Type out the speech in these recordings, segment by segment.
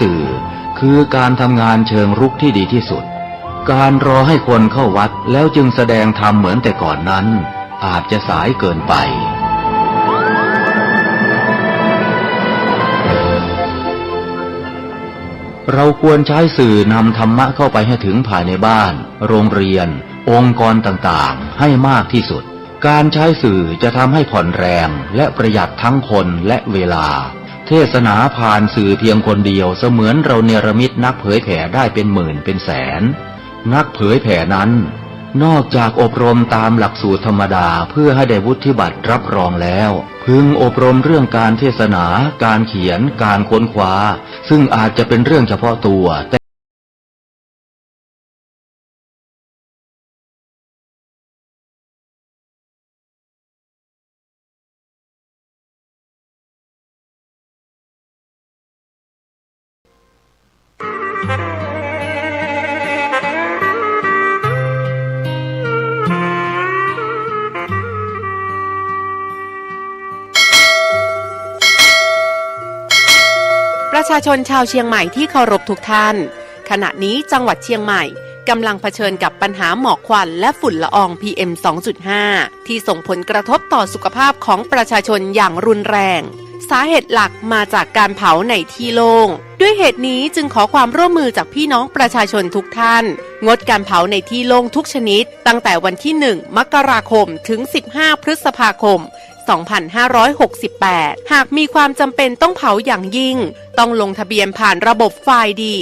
สื่อคือการทำงานเชิงรุกที่ดีที่สุดการรอให้คนเข้าวัดแล้วจึงแสดงธรรมเหมือนแต่ก่อนนั้นอาจจะสายเกินไปเราควรใช้สื่อนำธรรมะเข้าไปให้ถึงภายในบ้านโรงเรียนองค์กรต่างๆให้มากที่สุดการใช้สื่อจะทำให้ผ่อนแรงและประหยัดทั้งคนและเวลาเทศนาผ่านสื่อเพียงคนเดียวเสมือนเราเนรมิตนักเผยแผ่ได้เป็นหมื่นเป็นแสนนักเผยแผ่นั้นนอกจากอบรมตามหลักสูตรธรรมดาเพื่อให้ได้วุฒิบัตรรับรองแล้วพึงอบรมเรื่องการเทศนาการเขียนการค้นคว้าซึ่งอาจจะเป็นเรื่องเฉพาะตัวประชาชนชาวเชียงใหม่ที่เคารพทุกท่านขณะนี้จังหวัดเชียงใหม่กำลังเผชิญกับปัญหาหมอกควันและฝุ่นละออง PM 2.5 ที่ส่งผลกระทบต่อสุขภาพของประชาชนอย่างรุนแรงสาเหตุหลักมาจากการเผาในที่โล่งด้วยเหตุนี้จึงขอความร่วมมือจากพี่น้องประชาชนทุกท่านงดการเผาในที่โล่งทุกชนิดตั้งแต่วันที่ 1 มกราคมถึง 15 พฤษภาคม2568 หากมีความจำเป็นต้องเผาอย่างยิ่งต้องลงทะเบียนผ่านระบบไฟล์ดี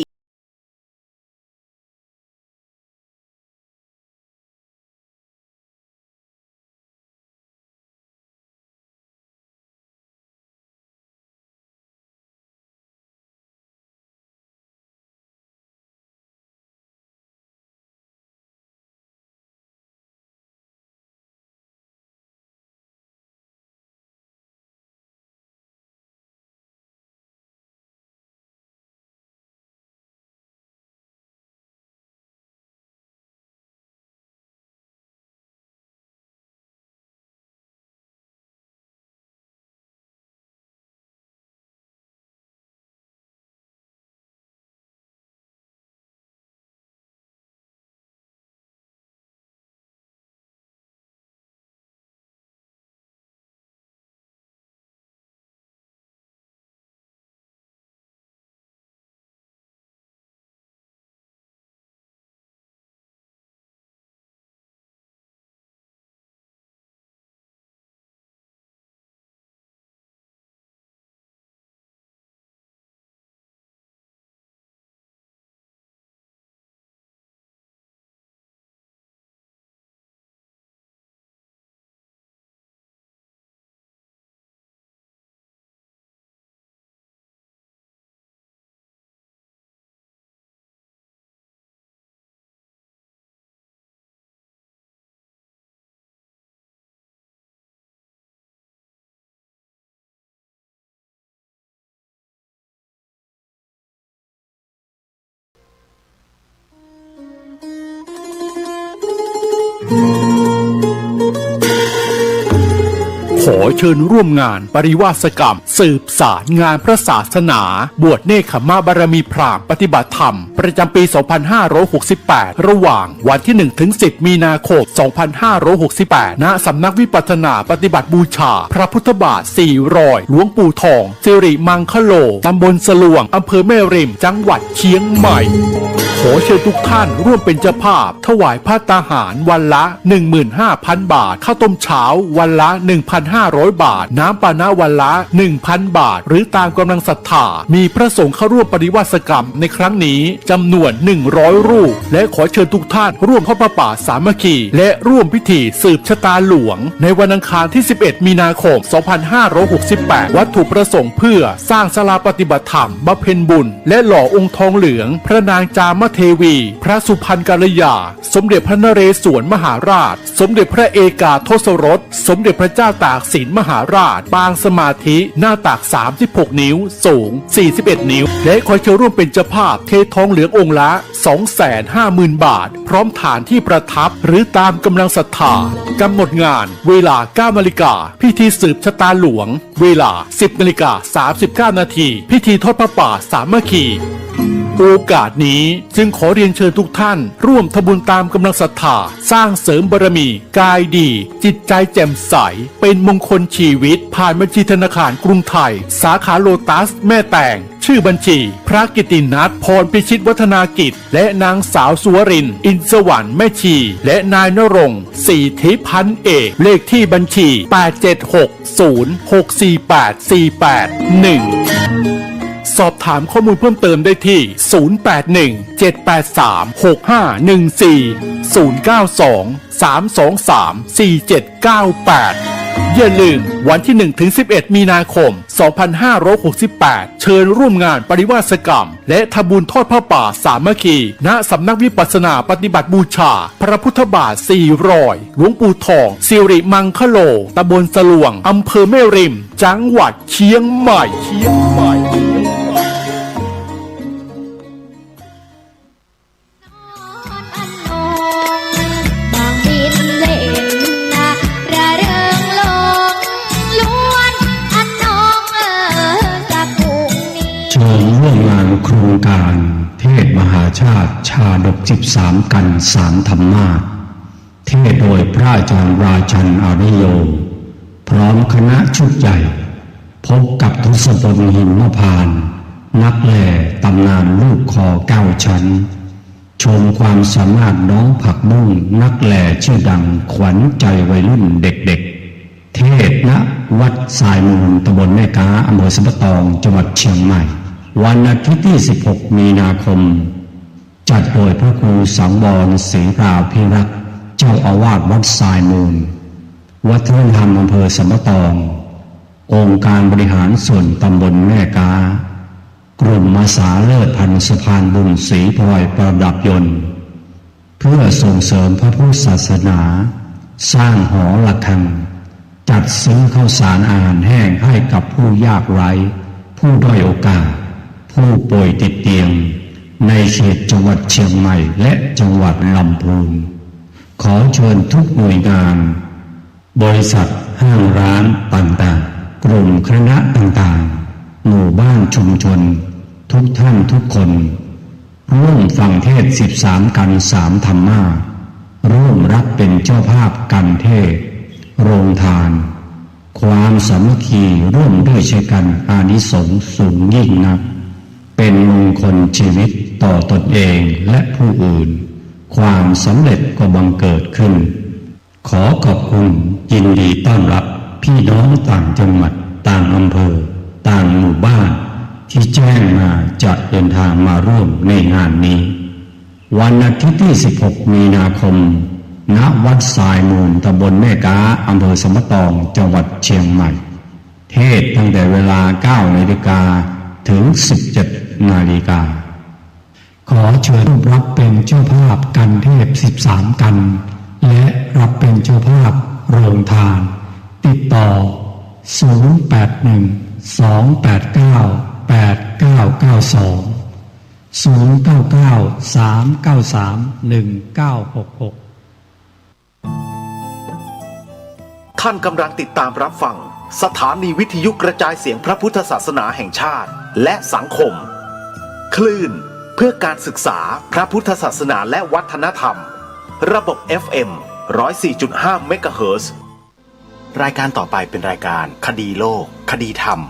ขอเชิญร่วมงานปริวาสกรรมสืบสารงานพระศาสนาบวชเนกขมาบารมีพราหมณ์ปฏิบัติธรรมประจำปี 2568 ระหว่างวันที่ 1-10 มีนาคม 2568 ณ สำนักวิปัสสนาปฏิบัติบูชาพระพุทธบาท4 รอยหลวงปู่ทองสิริมังคโลตำบลสลวงอำเภอแม่ริมจังหวัดเชียงใหม่ขอเชิญทุกท่านร่วมเป็นเจ้าภาพถวายภัตตาหารวันละ 15,000 บาทข้าวต้มเช้าวันละ 1,500 บาทน้ำปานะวันละ 1,000 บาทหรือตามกำลังศรัทธามีพระสงฆ์เข้าร่วมปริวาสกรรมในครั้งนี้จำนวน100 รูปและขอเชิญทุกท่านร่วมทอดผ้าป่าสามัคคีและร่วมพิธีสืบชะตาหลวงในวันอังคารที่ 11 มีนาคม 2568 วัตถุประสงค์เพื่อสร้างศาลาปฏิบัติธรรมบำเพ็ญบุญและหล่อองค์ทองเหลืองพระนางจามเทวีพระสุพรรณกัลยาสมเด็จพระนเรศวรมหาราชสมเด็จพระเอกาทศรสสมเด็จพระเจ้าตาก กษิณมหาราชปางสมาธิหน้าตัก36 นิ้วสูง41 นิ้วและขอเชิญร่วมเป็นเจ้าภาพเททองเหลืององค์ละ 250,000 บาทพร้อมฐานที่ประทับหรือตามกำลังศรัทธากำหนดงานเวลา 9 นาฬิกาพิธีสืบชะตาหลวงเวลา 10 นาฬิกา 39 นาทีพิธีทอดพระป่าสามัคคีโอกาสนี้จึงขอเรียนเชิญทุกท่านร่วมทำบุญตามกำลังศรัทธาสร้างเสริมบารมีกายดีจิตใจแจ่มใสเป็นมงคลชีวิตผ่านบัญชีธนาคารกรุงไทยสาขาโลตัสแม่แตงชื่อบัญชีพระกิตตินัทพรพิชิตวัฒนากิจและนางสาวสุวรินทร์อินทร์สวรรค์แม่ชีและนายนรงค์ศรีทิพันธ์เอกเลขที่บัญชี 876064848 1สอบถามข้อมูลเพิ่มเติมได้ที่ 0817836514 092-323-4798 อย่าลืมวันที่ 1-11 มีนาคม 2568 เชิญร่วมงานปริวาสกรรมและทำบุญทอดพระป่าสามัคคีณสำนักวิปัสสนาปฏิบัติบูชาพระพุทธบาท400หลวงปู่ทองสิริมังคโลตำบลสลวงอำเภอแม่ริมจังหวัดเชียงใหม่เชิญร่วมงานโครงการเทศมหาชาติชาดก13กัน3ธรรมาสน์เทศโดยพระอาจารย์ราชันอาริโยพร้อมคณะชุดใหญ่พบกับทศพลหิมพานต์นักแหล่ตำนานลูกคอ9 ชั้นชมความสามารถน้องผักบุ้งนักแหล่ชื่อดังขวัญใจวัยรุ่นเด็กๆเทศณวัดสายมูลตำบลแม่กาอำเภอสัมปะตองจังหวัดเชียงใหม่วันอาทิตย์ที่ 16 มีนาคมจัดโดยพระครูสังวรศรีราภิรักษ์เจ้าอาวาสวัดสายมูลวัฒนธรรมอำเภอสัมปะตององค์การบริหารส่วนตำบลแม่กากลุ่มอาสาเลิศพันสะพานบุญศรีพลอยประดับยนต์เพื่อส่งเสริมพระพุทธศาสนาสร้างหอระฆังจัดซื้อข้าวสารอาหารแห้งให้กับผู้ยากไร้ผู้ด้อยโอกาสผู้ป่วยติดเตียงในเขตจังหวัดเชียงใหม่และจังหวัดลำพูนขอเชิญทุกหน่วยงานบริษัทห้างร้านต่างๆกลุ่มคณะต่างๆหมู่บ้านชุมชนทุกท่านทุกคนร่วมฟังเทศ13กัน3ธรรมาสน์ร่วมรับเป็นเจ้าภาพกันเทศโรงทานความสามัคคีร่วมด้วยช่วยกันอานิสงส์สูงยิ่งนักเป็นมงคลชีวิตต่อตนเองและผู้อื่นความสำเร็จก็บังเกิดขึ้นขอขอบคุณยินดีต้อนรับพี่น้องต่างจังหวัดต่างอำเภอต่างหมู่บ้านที่แจ้งมาจะเดินทางมาร่วมในงานนี้วันอาทิตย์ที่ 16 มีนาคมณวัดสายมูลตำบลแม่กาอำเภอสัมปะตองจังหวัดเชียงใหม่เทศตั้งแต่เวลา 9 นาฬิกาถึง 17 นาฬิกาขอเชิญรับเป็นเจ้าภาพกันเทศ13กันและรับเป็นเจ้าภาพโรงทานติดต่อ 081-289-8992 099-393-1966ท่านกำลังติดตามรับฟังสถานีวิทยุกระจายเสียงพระพุทธศาสนาแห่งชาติและสังคมคลื่นเพื่อการศึกษาพระพุทธศาสนาและวัฒนธรรมระบบ FM 104.5 เมกะเฮิรตซ์รายการต่อไปเป็นรายการคดีโลกคดีธรรม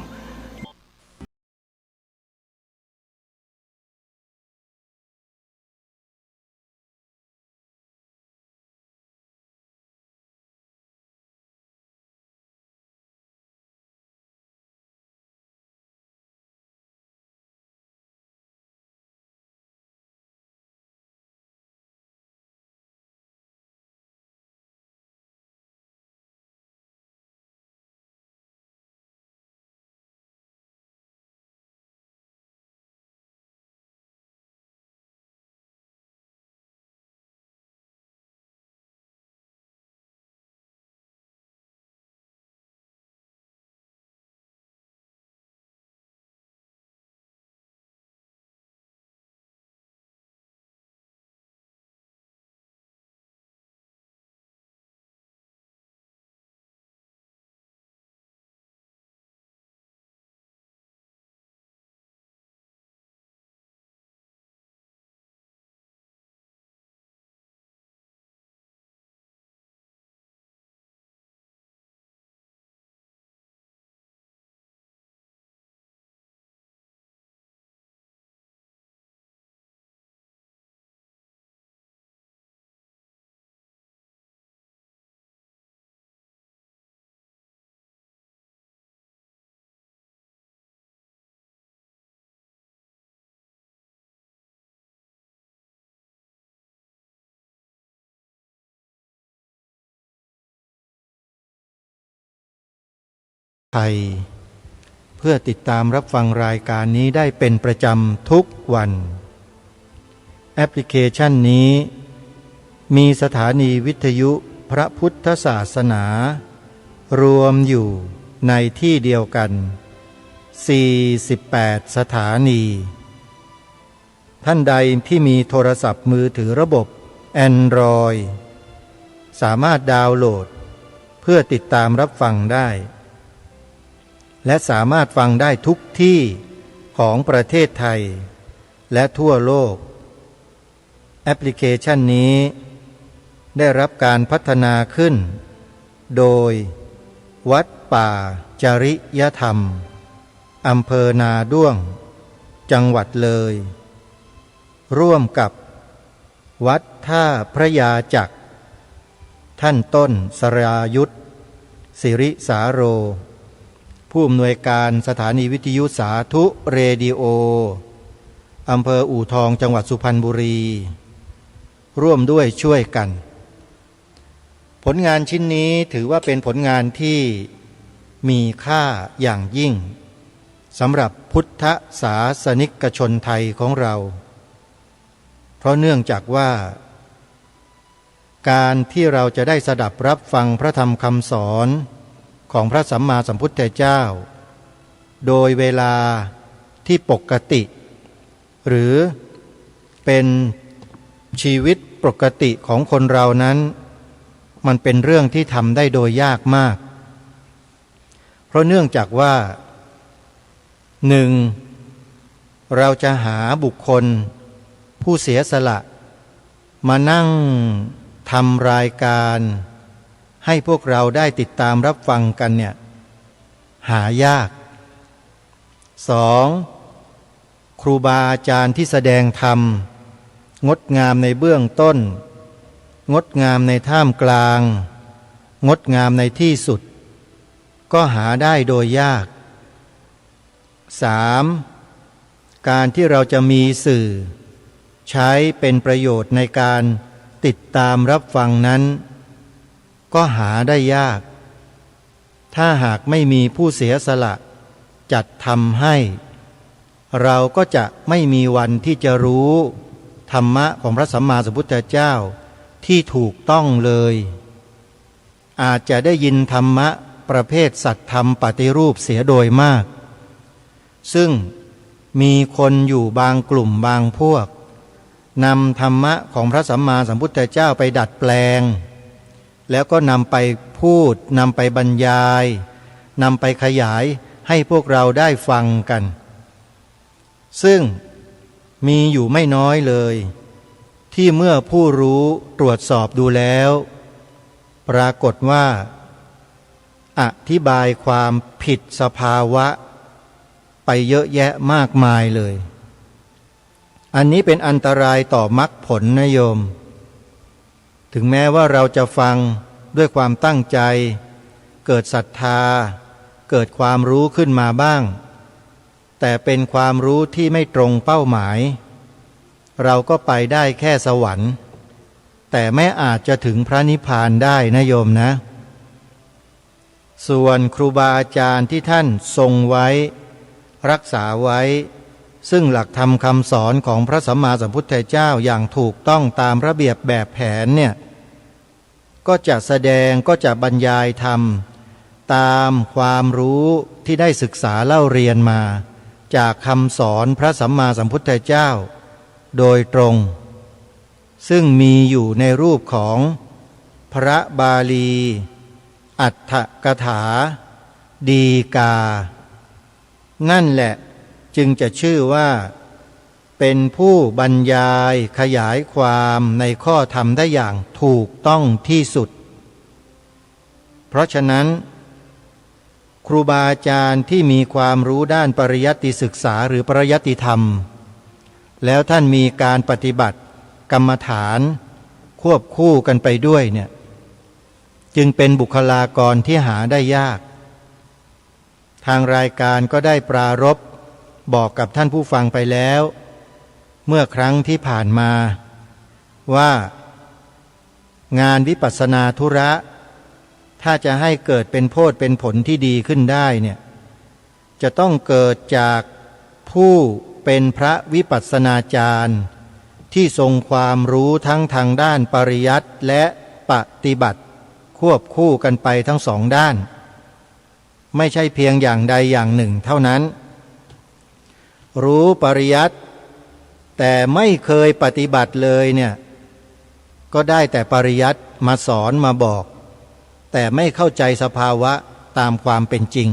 ไทยเพื่อติดตามรับฟังรายการนี้ได้เป็นประจำทุกวันแอปพลิเคชันนี้มีสถานีวิทยุพระพุทธศาสนารวมอยู่ในที่เดียวกัน48สถานีท่านใดที่มีโทรศัพท์มือถือระบบ Android สามารถดาวน์โหลดเพื่อติดตามรับฟังได้และสามารถฟังได้ทุกที่ของประเทศไทยและทั่วโลกแอปพลิเคชันนี้ได้รับการพัฒนาขึ้นโดยวัดป่าจริยธรรมอำเภอนาด้วงจังหวัดเลยร่วมกับวัดท่าพระยาจักรท่านต้นสรายุทธสิริสาโรผู้อำนวยการสถานีวิทยุสาธุเรดิโออำเภออู่ทองจังหวัดสุพรรณบุรีร่วมด้วยช่วยกันผลงานชิ้นนี้ถือว่าเป็นผลงานที่มีค่าอย่างยิ่งสำหรับพุทธศาสนิกชนไทยของเราเพราะเนื่องจากว่าการที่เราจะได้สดับรับฟังพระธรรมคำสอนของพระสัมมาสัมพุทธเจ้าโดยเวลาที่ปกติหรือเป็นชีวิตปกติของคนเรานั้นมันเป็นเรื่องที่ทำได้โดยยากมากเพราะเนื่องจากว่า1. เราจะหาบุคคลผู้เสียสละมานั่งทำรายการให้พวกเราได้ติดตามรับฟังกันเนี่ยหายาก 2. ครูบาอาจารย์ที่แสดงธรรมงดงามในเบื้องต้นงดงามในท่ามกลางงดงามในที่สุดก็หาได้โดยยาก 3. การที่เราจะมีสื่อใช้เป็นประโยชน์ในการติดตามรับฟังนั้นก็หาได้ยากถ้าหากไม่มีผู้เสียสละจัดทำให้เราก็จะไม่มีวันที่จะรู้ธรรมะของพระสัมมาสัมพุทธเจ้าที่ถูกต้องเลยอาจจะได้ยินธรรมะประเภทสัตธรรมปฏิรูปเสียโดยมากซึ่งมีคนอยู่บางกลุ่มบางพวกนำธรรมะของพระสัมมาสัมพุทธเจ้าไปดัดแปลงแล้วก็นำไปพูดนำไปบรรยายนำไปขยายให้พวกเราได้ฟังกันซึ่งมีอยู่ไม่น้อยเลยที่เมื่อผู้รู้ตรวจสอบดูแล้วปรากฏว่าอธิบายความผิดสภาวะไปเยอะแยะมากมายเลยอันนี้เป็นอันตรายต่อมรรคผลนะโยมถึงแม้ว่าเราจะฟังด้วยความตั้งใจเกิดศรัทธาเกิดความรู้ขึ้นมาบ้างแต่เป็นความรู้ที่ไม่ตรงเป้าหมายเราก็ไปได้แค่สวรรค์แต่ไม่อาจจะถึงพระนิพพานได้นะโยมนะส่วนครูบาอาจารย์ที่ท่านทรงไว้รักษาไว้ซึ่งหลักธรรมคำสอนของพระสัมมาสัมพุทธเจ้าอย่างถูกต้องตามระเบียบแบบแผนเนี่ยก็จะแสดงก็จะบรรยายธรรมตามความรู้ที่ได้ศึกษาเล่าเรียนมาจากคำสอนพระสัมมาสัมพุทธเจ้าโดยตรงซึ่งมีอยู่ในรูปของพระบาลีอัตถกถาดีกานั่นแหละจึงจะชื่อว่าเป็นผู้บรรยายขยายความในข้อธรรมได้อย่างถูกต้องที่สุดเพราะฉะนั้นครูบาอาจารย์ที่มีความรู้ด้านปริยัติศึกษาหรือปริยัติธรรมแล้วท่านมีการปฏิบัติกรรมฐานควบคู่กันไปด้วยเนี่ยจึงเป็นบุคลากรที่หาได้ยากทางรายการก็ได้ปรารภบอกกับท่านผู้ฟังไปแล้วเมื่อครั้งที่ผ่านมาว่างานวิปัสสนาธุระ ถ้าจะให้เกิดเป็นโพธิเป็นผลที่ดีขึ้นได้เนี่ยจะต้องเกิดจากผู้เป็นพระวิปัสสนาจารย์ที่ทรงความรู้ทั้งทางด้านปริยัติและปฏิบัติควบคู่กันไปทั้งสองด้านไม่ใช่เพียงอย่างใดอย่างหนึ่งเท่านั้นรู้ปริยัติแต่ไม่เคยปฏิบัติเลยเนี่ยก็ได้แต่ปริยัติมาสอนมาบอกแต่ไม่เข้าใจสภาวะตามความเป็นจริง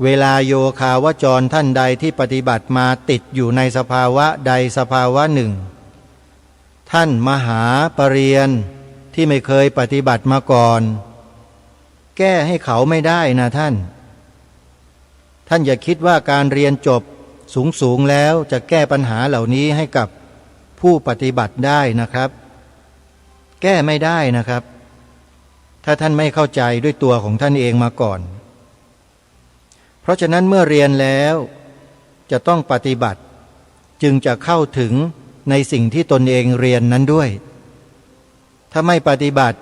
เวลาโยคาวจรท่านใดที่ปฏิบัติมาติดอยู่ในสภาวะใดสภาวะหนึ่งท่านมหาปรริญญาที่ไม่เคยปฏิบัติมาก่อนแก้ให้เขาไม่ได้นะท่านอย่าคิดว่าการเรียนจบสูงแล้วจะแก้ปัญหาเหล่านี้ให้กับผู้ปฏิบัติได้นะครับแก้ไม่ได้นะครับถ้าท่านไม่เข้าใจด้วยตัวของท่านเองมาก่อนเพราะฉะนั้นเมื่อเรียนแล้วจะต้องปฏิบัติจึงจะเข้าถึงในสิ่งที่ตนเองเรียนนั้นด้วยถ้าไม่ปฏิบัติ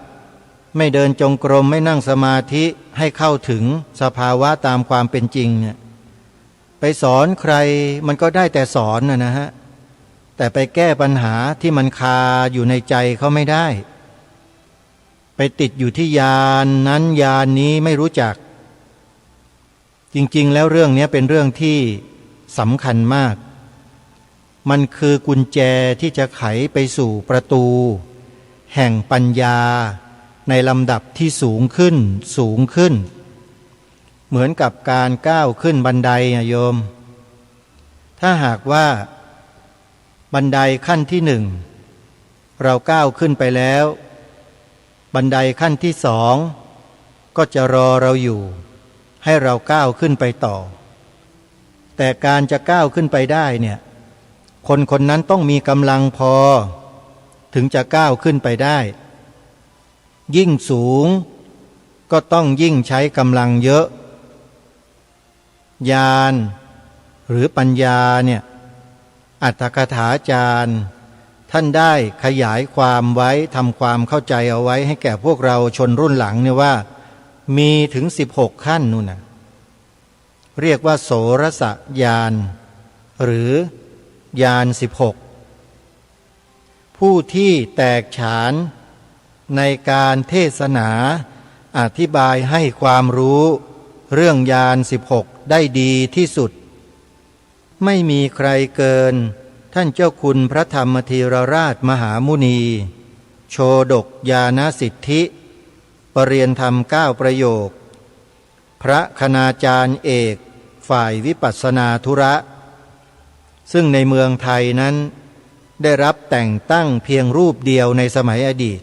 ไม่เดินจงกรมไม่นั่งสมาธิให้เข้าถึงสภาวะตามความเป็นจริงเนี่ยไปสอนใครมันก็ได้แต่สอนนะฮะแต่ไปแก้ปัญหาที่มันคาอยู่ในใจเขาไม่ได้ไปติดอยู่ที่ญาณนั้นญาณนี้ไม่รู้จักจริงๆแล้วเรื่องนี้เป็นเรื่องที่สำคัญมากมันคือกุญแจที่จะไขไปสู่ประตูแห่งปัญญาในลำดับที่สูงขึ้นสูงขึ้นเหมือนกับการก้าวขึ้นบันไดโยมถ้าหากว่าบันไดขั้นที่หนึ่งเราก้าวขึ้นไปแล้วบันไดขั้นที่สองก็จะรอเราอยู่ให้เราก้าวขึ้นไปต่อแต่การจะก้าวขึ้นไปได้เนี่ยคนนั้นต้องมีกำลังพอถึงจะก้าวขึ้นไปได้ยิ่งสูงก็ต้องยิ่งใช้กำลังเยอะญาณหรือปัญญาเนี่ยอัตถกถาจารย์ท่านได้ขยายความไว้ทำความเข้าใจเอาไว้ให้แก่พวกเราชนรุ่นหลังเนี่ยว่ามีถึง16ขั้นนู่นน่ะเรียกว่าโสรสญาณหรือญาณ16ผู้ที่แตกฉานในการเทศนาอธิบายให้ความรู้เรื่องญาณ16ได้ดีที่สุดไม่มีใครเกินท่านเจ้าคุณพระธรรมธีรราชมหามุนีโชฎกญาณสิทธิปรริยนธรรม9ประโยคพระคณาจารย์เอกฝ่ายวิปัสสนาธุระซึ่งในเมืองไทยนั้นได้รับแต่งตั้งเพียงรูปเดียวในสมัยอดีต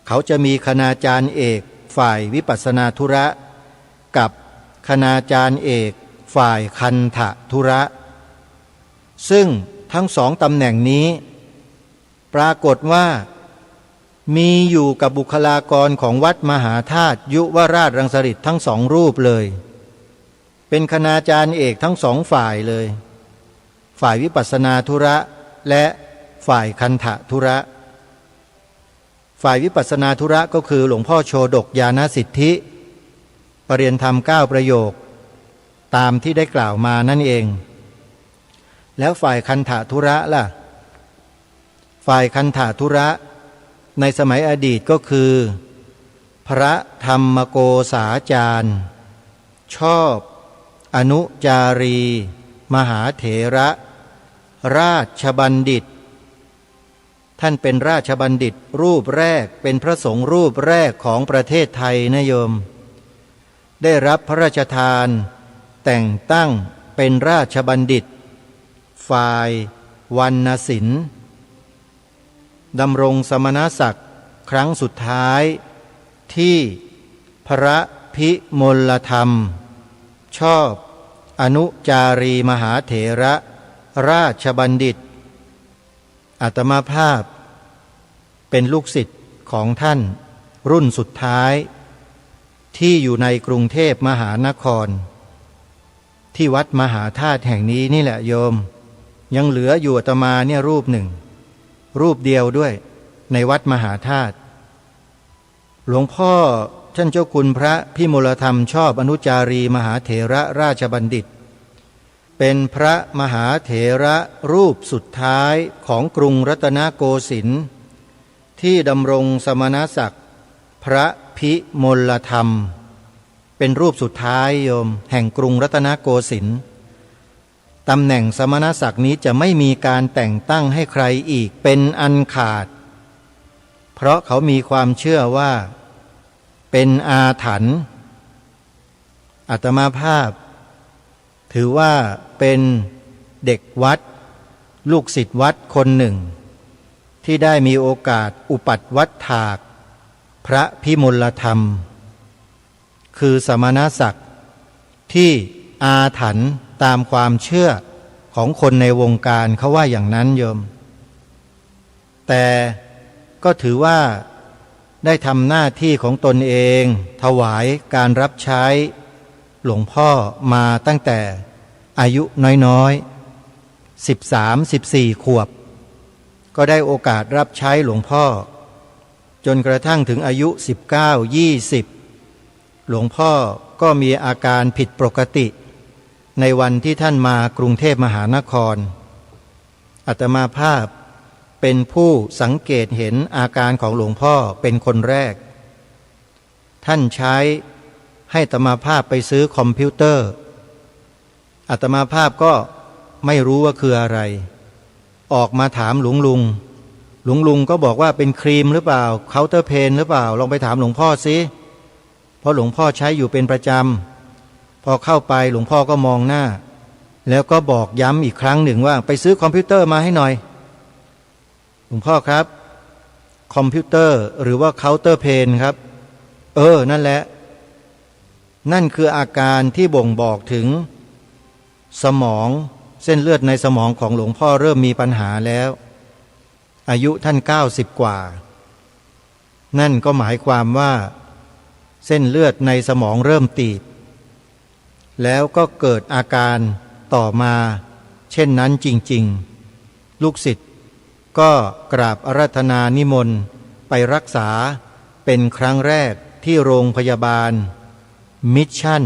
เขาจะมีคณาจารย์เอกฝ่ายวิปัสสนาธุระกับคณาจารย์เอกฝ่ายคันธธุระซึ่งทั้งสองตำแหน่งนี้ปรากฏว่ามีอยู่กับบุคลากรของวัดมหาธาตุยุวราชรังสฤษทั้งสองรูปเลยเป็นคณาจารย์เอกทั้งสองฝ่ายเลยฝ่ายวิปัสสนาธุระและฝ่ายคันธธุระฝ่ายวิปัสสนาธุระก็คือหลวงพ่อโชฎกญาณสิทธิปรริยนธรรม9ประโยคตามที่ได้กล่าวมานั่นเองแล้วฝ่ายคันธธุระล่ะฝ่ายคันธธุระในสมัยอดีตก็คือพระธรรมโกษาจารย์ชอบอนุจารีมหาเถระราชบัณฑิตท่านเป็นราชบัณฑิตรูปแรกเป็นพระสงฆ์รูปแรกของประเทศไทยนะโยมได้รับพระราชทานแต่งตั้งเป็นราชบัณฑิตฝ่ายวรรณศิลป์ดำรงสมณศักดิ์ครั้งสุดท้ายที่พระพิมลธรรมชอบอนุจารีมหาเถระราชบัณฑิตอาตมาภาพเป็นลูกศิษย์ของท่านรุ่นสุดท้ายที่อยู่ในกรุงเทพมหานครที่วัดมหาธาตุแห่งนี้นี่แหละโยมยังเหลืออยู่อาตมาเนี่ยรูปหนึ่งรูปเดียวด้วยในวัดมหาธาตุ หลวงพ่อท่านเจ้าคุณพระพิมลธรรมชอบอนุจารีมหาเถระราชบัณฑิตเป็นพระมหาเถระรูปสุดท้ายของกรุงรัตนโกสินทร์ที่ดำรงสมณศักดิ์พระพิมลธรรมเป็นรูปสุดท้ายโยมแห่งกรุงรัตนโกสินทร์ตำแหน่งสมณศักดิ์นี้จะไม่มีการแต่งตั้งให้ใครอีกเป็นอันขาดเพราะเขามีความเชื่อว่าเป็นอาถรรพ์อาตมาภาพถือว่าเป็นเด็กวัดลูกศิษย์วัดคนหนึ่งที่ได้มีโอกาสอุปัฏวัฏฐากพระพิมลธรรมคือสมณศักดิ์ที่อาถรรพ์ตามความเชื่อของคนในวงการเขาว่าอย่างนั้นโยมแต่ก็ถือว่าได้ทำหน้าที่ของตนเองถวายการรับใช้หลวงพ่อมาตั้งแต่อายุน้อยๆ13-14 ขวบก็ได้โอกาสรับใช้หลวงพ่อจนกระทั่งถึงอายุ19-20หลวงพ่อก็มีอาการผิดปกติในวันที่ท่านมากรุงเทพมหานครอาตมาภาพเป็นผู้สังเกตเห็นอาการของหลวงพ่อเป็นคนแรกท่านใช้ให้อาตมาภาพไปซื้อคอมพิวเตอร์อาตมาภาพก็ไม่รู้ว่าคืออะไรออกมาถามหลวงลุงก็บอกว่าเป็นครีมหรือเปล่าเคาน์เตอร์เพนหรือเปล่าลองไปถามหลวงพ่อสิเพราะหลวงพ่อใช้อยู่เป็นประจำพอเข้าไปหลวงพ่อก็มองหน้าแล้วก็บอกย้ำอีกครั้งหนึ่งว่าไปซื้อคอมพิวเตอร์มาให้หน่อยหลวงพ่อครับคอมพิวเตอร์หรือว่าเคาน์เตอร์เพนครับนั่นแหละนั่นคืออาการที่บ่งบอกถึงสมองเส้นเลือดในสมองของหลวงพ่อเริ่มมีปัญหาแล้วอายุท่าน90 กว่านั่นก็หมายความว่าเส้นเลือดในสมองเริ่มตีบแล้วก็เกิดอาการต่อมาเช่นนั้นจริงๆลูกศิษย์ก็กราบอาราธนานิมนต์ไปรักษาเป็นครั้งแรกที่โรงพยาบาลมิชชั่น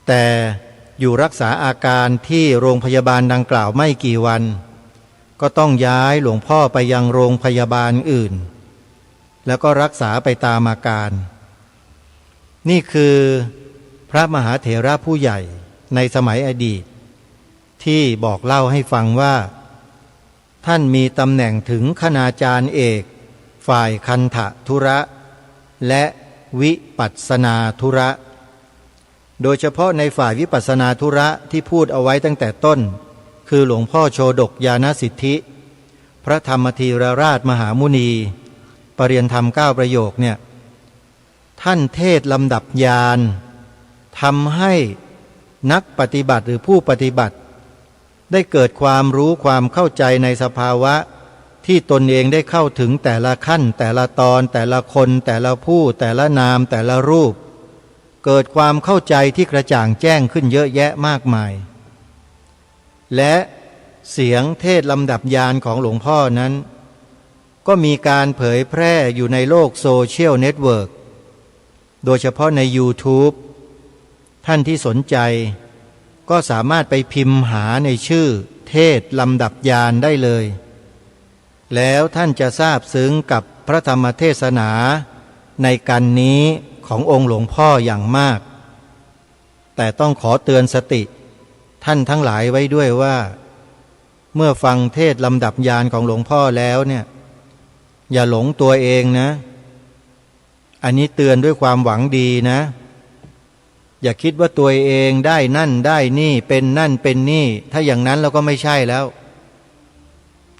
แต่อยู่รักษาอาการที่โรงพยาบาลดังกล่าวไม่กี่วันก็ต้องย้ายหลวงพ่อไปยังโรงพยาบาลอื่นแล้วก็รักษาไปตามอาการนี่คือพระมหาเถระผู้ใหญ่ในสมัยอดีตที่บอกเล่าให้ฟังว่าท่านมีตำแหน่งถึงคณาจารย์เอกฝ่ายคันธธุระและวิปัสสนาธุระโดยเฉพาะในฝ่ายวิปัสสนาธุระที่พูดเอาไว้ตั้งแต่ต้นคือหลวงพ่อโชดกญาณสิทธิพระธรรมธีรราชมหามุนีปริยนธรรม9 ประโยคเนี่ยท่านเทศลำดับญาณทำให้นักปฏิบัติหรือผู้ปฏิบัติได้เกิดความรู้ความเข้าใจในสภาวะที่ตนเองได้เข้าถึงแต่ละขั้นแต่ละตอนแต่ละคนแต่ละผู้แต่ละนามแต่ละรูปเกิดความเข้าใจที่กระจ่างแจ้งขึ้นเยอะแยะมากมายและเสียงเทศลำดับญาณของหลวงพ่อนั้นก็มีการเผยแพร่อยู่ในโลกโซเชียลเน็ตเวิร์กโดยเฉพาะใน YouTube ท่านที่สนใจก็สามารถไปพิมพ์หาในชื่อเทศลำดับญาณได้เลยแล้วท่านจะทราบซึ้งกับพระธรรมเทศนาในกันนี้ขององค์หลวงพ่ออย่างมากแต่ต้องขอเตือนสติท่านทั้งหลายไว้ด้วยว่าเมื่อฟังเทศลำดับญาณของหลวงพ่อแล้วเนี่ยอย่าหลงตัวเองนะอันนี้เตือนด้วยความหวังดีนะอย่าคิดว่าตัวเองได้นั่นได้นี่เป็นนั่นเป็นนี่ถ้าอย่างนั้นเราก็ไม่ใช่แล้ว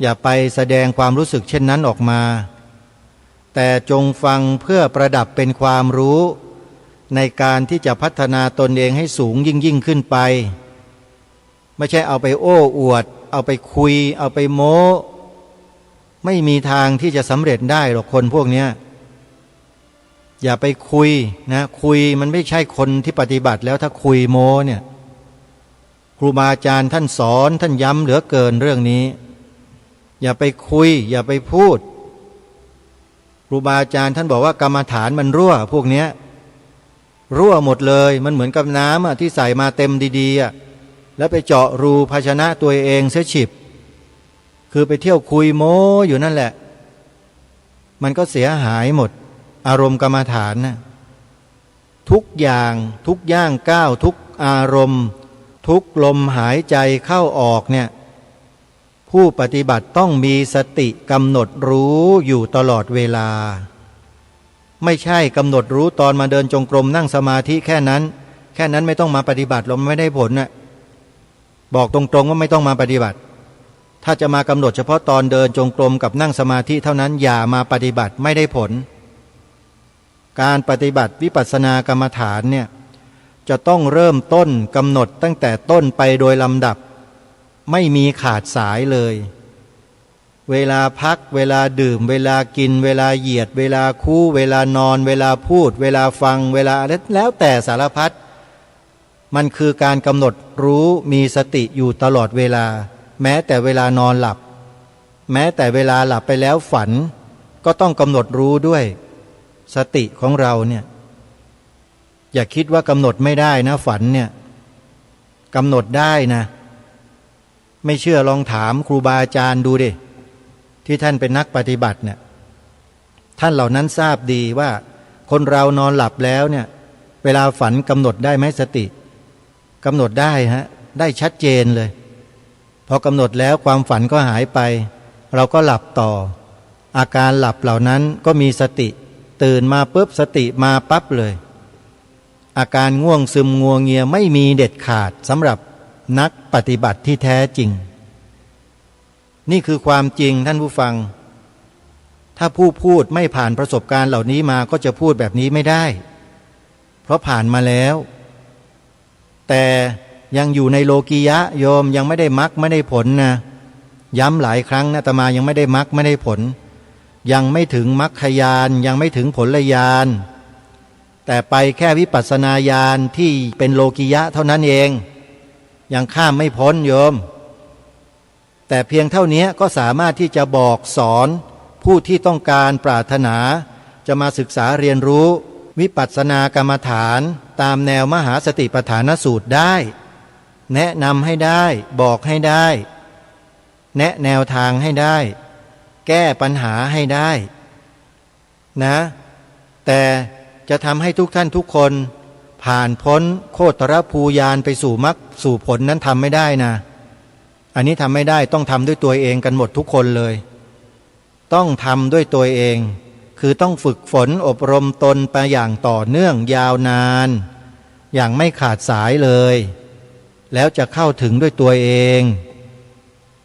อย่าไปแสดงความรู้สึกเช่นนั้นออกมาแต่จงฟังเพื่อประดับเป็นความรู้ในการที่จะพัฒนาตนเองให้สูงยิ่งขึ้นไปไม่ใช่เอาไปโอ้อวดเอาไปคุยเอาไปโม้ไม่มีทางที่จะสำเร็จได้หรอกคนพวกนี้อย่าไปคุยนะคุยมันไม่ใช่คนที่ปฏิบัติแล้วถ้าคุยโม้เนี่ยครูบาอาจารย์ท่านสอนท่านย้ำเหลือเกินเรื่องนี้อย่าไปคุยอย่าไปพูด ครูบาอาจารย์ท่านบอกว่ากรรมฐานมันรั่วพวกเนี้ยรั่วหมดเลยมันเหมือนกับน้ำที่ใส่มาเต็มดีๆแล้วไปเจาะรูภาชนะตัวเองเสียฉิบคือไปเที่ยวคุยโม้อยู่นั่นแหละมันก็เสียหายหมดอารมณ์กรรมฐานนะทุกอย่างทุกย่างก้าวทุกอารมณ์ทุกลมหายใจเข้าออกเนี่ยผู้ปฏิบัติต้องมีสติกำหนดรู้อยู่ตลอดเวลาไม่ใช่กำหนดรู้ตอนมาเดินจงกรมนั่งสมาธิแค่นั้นไม่ต้องมาปฏิบัติเราไม่ได้ผลน่ะบอกตรงๆว่าไม่ต้องมาปฏิบัติถ้าจะมากำหนดเฉพาะตอนเดินจงกรมกับนั่งสมาธิเท่านั้นอย่ามาปฏิบัติไม่ได้ผลการปฏิบัติวิปัสสนากรรมฐานเนี่ยจะต้องเริ่มต้นกำหนดตั้งแต่ต้นไปโดยลำดับไม่มีขาดสายเลยเวลาพักเวลาดื่มเวลากินเวลาเหยียดเวลาคู่เวลานอนเวลาพูดเวลาฟังเวลาแล้วแต่สารพัดมันคือการกำหนดรู้มีสติอยู่ตลอดเวลาแม้แต่เวลานอนหลับแม้แต่เวลาหลับไปแล้วฝันก็ต้องกำหนดรู้ด้วยสติของเราเนี่ยอย่าคิดว่ากำหนดไม่ได้นะฝันเนี่ยกำหนดได้นะไม่เชื่อลองถามครูบาอาจารย์ดูดิที่ท่านเป็นนักปฏิบัติเนี่ยท่านเหล่านั้นทราบดีว่าคนเรานอนหลับแล้วเนี่ยเวลาฝันกำหนดได้ไหมสติกำหนดได้ฮะได้ชัดเจนเลยพอกำหนดแล้วความฝันก็หายไปเราก็หลับต่ออาการหลับเหล่านั้นก็มีสติตื่นมาปุ๊บสติมาปั๊บเลยอาการง่วงซึมงัวเงียไม่มีเด็ดขาดสำหรับนักปฏิบัติที่แท้จริงนี่คือความจริงท่านผู้ฟังถ้าผู้พูดไม่ผ่านประสบการณ์เหล่านี้มาก็จะพูดแบบนี้ไม่ได้เพราะผ่านมาแล้วแต่ยังอยู่ในโลกียะโยมยังไม่ได้มรรคไม่ได้ผลนะย้ำหลายครั้งนะอาตมายังไม่ได้มรรคไม่ได้ผลยังไม่ถึงมรรคญาณยังไม่ถึงผลญาณแต่ไปแค่วิปัสสนาญาณที่เป็นโลกียะเท่านั้นเองยังข้ามไม่พ้นโยมแต่เพียงเท่านี้ก็สามารถที่จะบอกสอนผู้ที่ต้องการปรารถนาจะมาศึกษาเรียนรู้วิปัสสนากรรมฐานตามแนวมหาสติปัฏฐานสูตรได้แนะนำให้ได้บอกให้ได้แนะแนวทางให้ได้แก้ปัญหาให้ได้นะแต่จะทำให้ทุกท่านทุกคนผ่านพ้นโคตรภูญาณไปสู่มรรคสู่ผลนั้นทำไม่ได้นะอันนี้ทำไม่ได้ต้องทำด้วยตัวเองกันหมดทุกคนเลยต้องทำด้วยตัวเองคือต้องฝึกฝนอบรมตนไปอย่างต่อเนื่องยาวนานอย่างไม่ขาดสายเลยแล้วจะเข้าถึงด้วยตัวเอง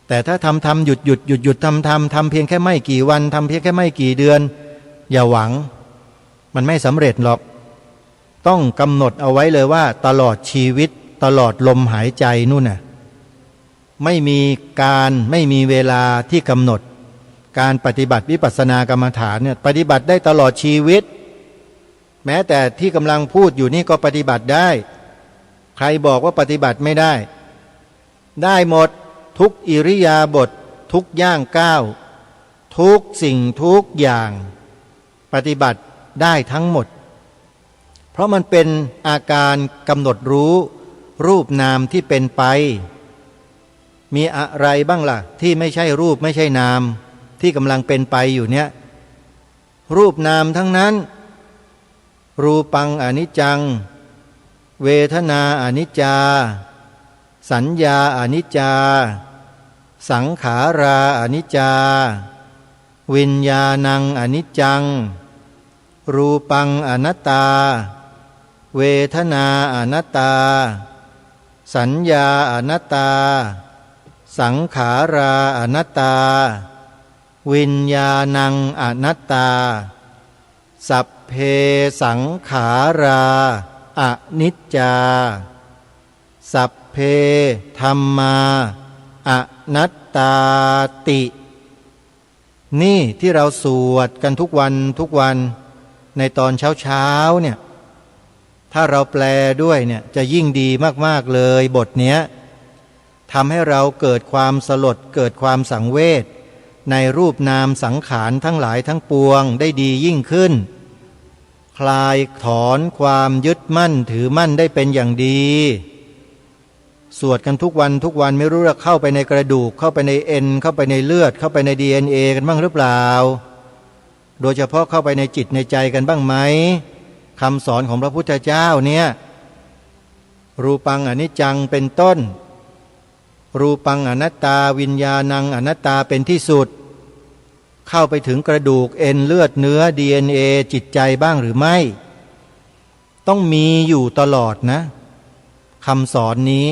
แต่ถ้าทำหยุดทำเพียงแค่ไม่กี่วันทำเพียงแค่ไม่กี่เดือนอย่าหวังมันไม่สำเร็จหรอกต้องกำหนดเอาไว้เลยว่าตลอดชีวิตตลอดลมหายใจนู่นน่ะไม่มีการไม่มีเวลาที่กำหนดการปฏิบัติวิปัสสนากรรมฐานเนี่ยปฏิบัติได้ตลอดชีวิตแม้แต่ที่กำลังพูดอยู่นี่ก็ปฏิบัติได้ใครบอกว่าปฏิบัติไม่ได้ได้หมดทุกอิริยาบถทุกย่างก้าวทุกสิ่งทุกอย่างปฏิบัติได้ทั้งหมดเพราะมันเป็นอาการกำหนดรู้รูปนามที่เป็นไปมีอะไรบ้างล่ะที่ไม่ใช่รูปไม่ใช่นามที่กำลังเป็นไปอยู่เนี่ยรูปนามทั้งนั้นรูปังอนิจจังเวทนาอนิจจาสัญญาอนิจจาสังขาราอนิจจาวิญญาณังอนิจจังรูปังอนัตตาเวทนาอนัตตาสัญญาอนัตตาสังขาราอนัตตาวิญญาณังอนัตตาสัพเพสังขาราอนิจจาสัพเพธัมมาอนัตตาตินี่ที่เราสวดกันทุกวันในตอนเช้าเนี่ยถ้าเราแปลด้วยเนี่ยจะยิ่งดีมากๆเลยบทเนี้ยทำให้เราเกิดความสลดเกิดความสังเวช ในรูปนามสังขารทั้งหลายทั้งปวงได้ดียิ่งขึ้นคลายถอนความยึดมั่นถือมั่นได้เป็นอย่างดีสวดกันทุกวันไม่รู้ว่าเข้าไปในกระดูกเข้าไปในเอ็นเข้าไปในเลือดเข้าไปใน DNA กันบ้างหรือเปล่าโดยเฉพาะเข้าไปในจิตในใจกันบ้างไหมคำสอนของพระพุทธเจ้าเนี่ยรูปังอนิจจังเป็นต้นรูปังอนัตตาวิญญาณังอนัตตาเป็นที่สุดเข้าไปถึงกระดูกเอ็นเลือดเนื้อ DNA จิตใจบ้างหรือไม่ต้องมีอยู่ตลอดนะคำสอนนี้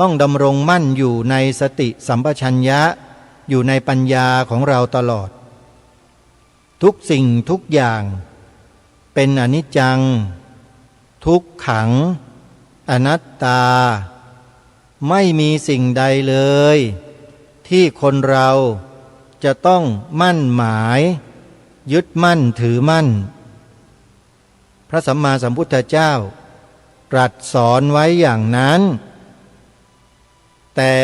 ต้องดำรงมั่นอยู่ในสติสัมปชัญญะอยู่ในปัญญาของเราตลอดทุกสิ่งทุกอย่างเป็นอนิจจังทุกขังอนัตตาไม่มีสิ่งใดเลยที่คนเราจะต้องมั่นหมายยึดมั่นถือมั่นพระสัมมาสัมพุทธเจ้าตรัสสอนไว้อย่างนั้นแต่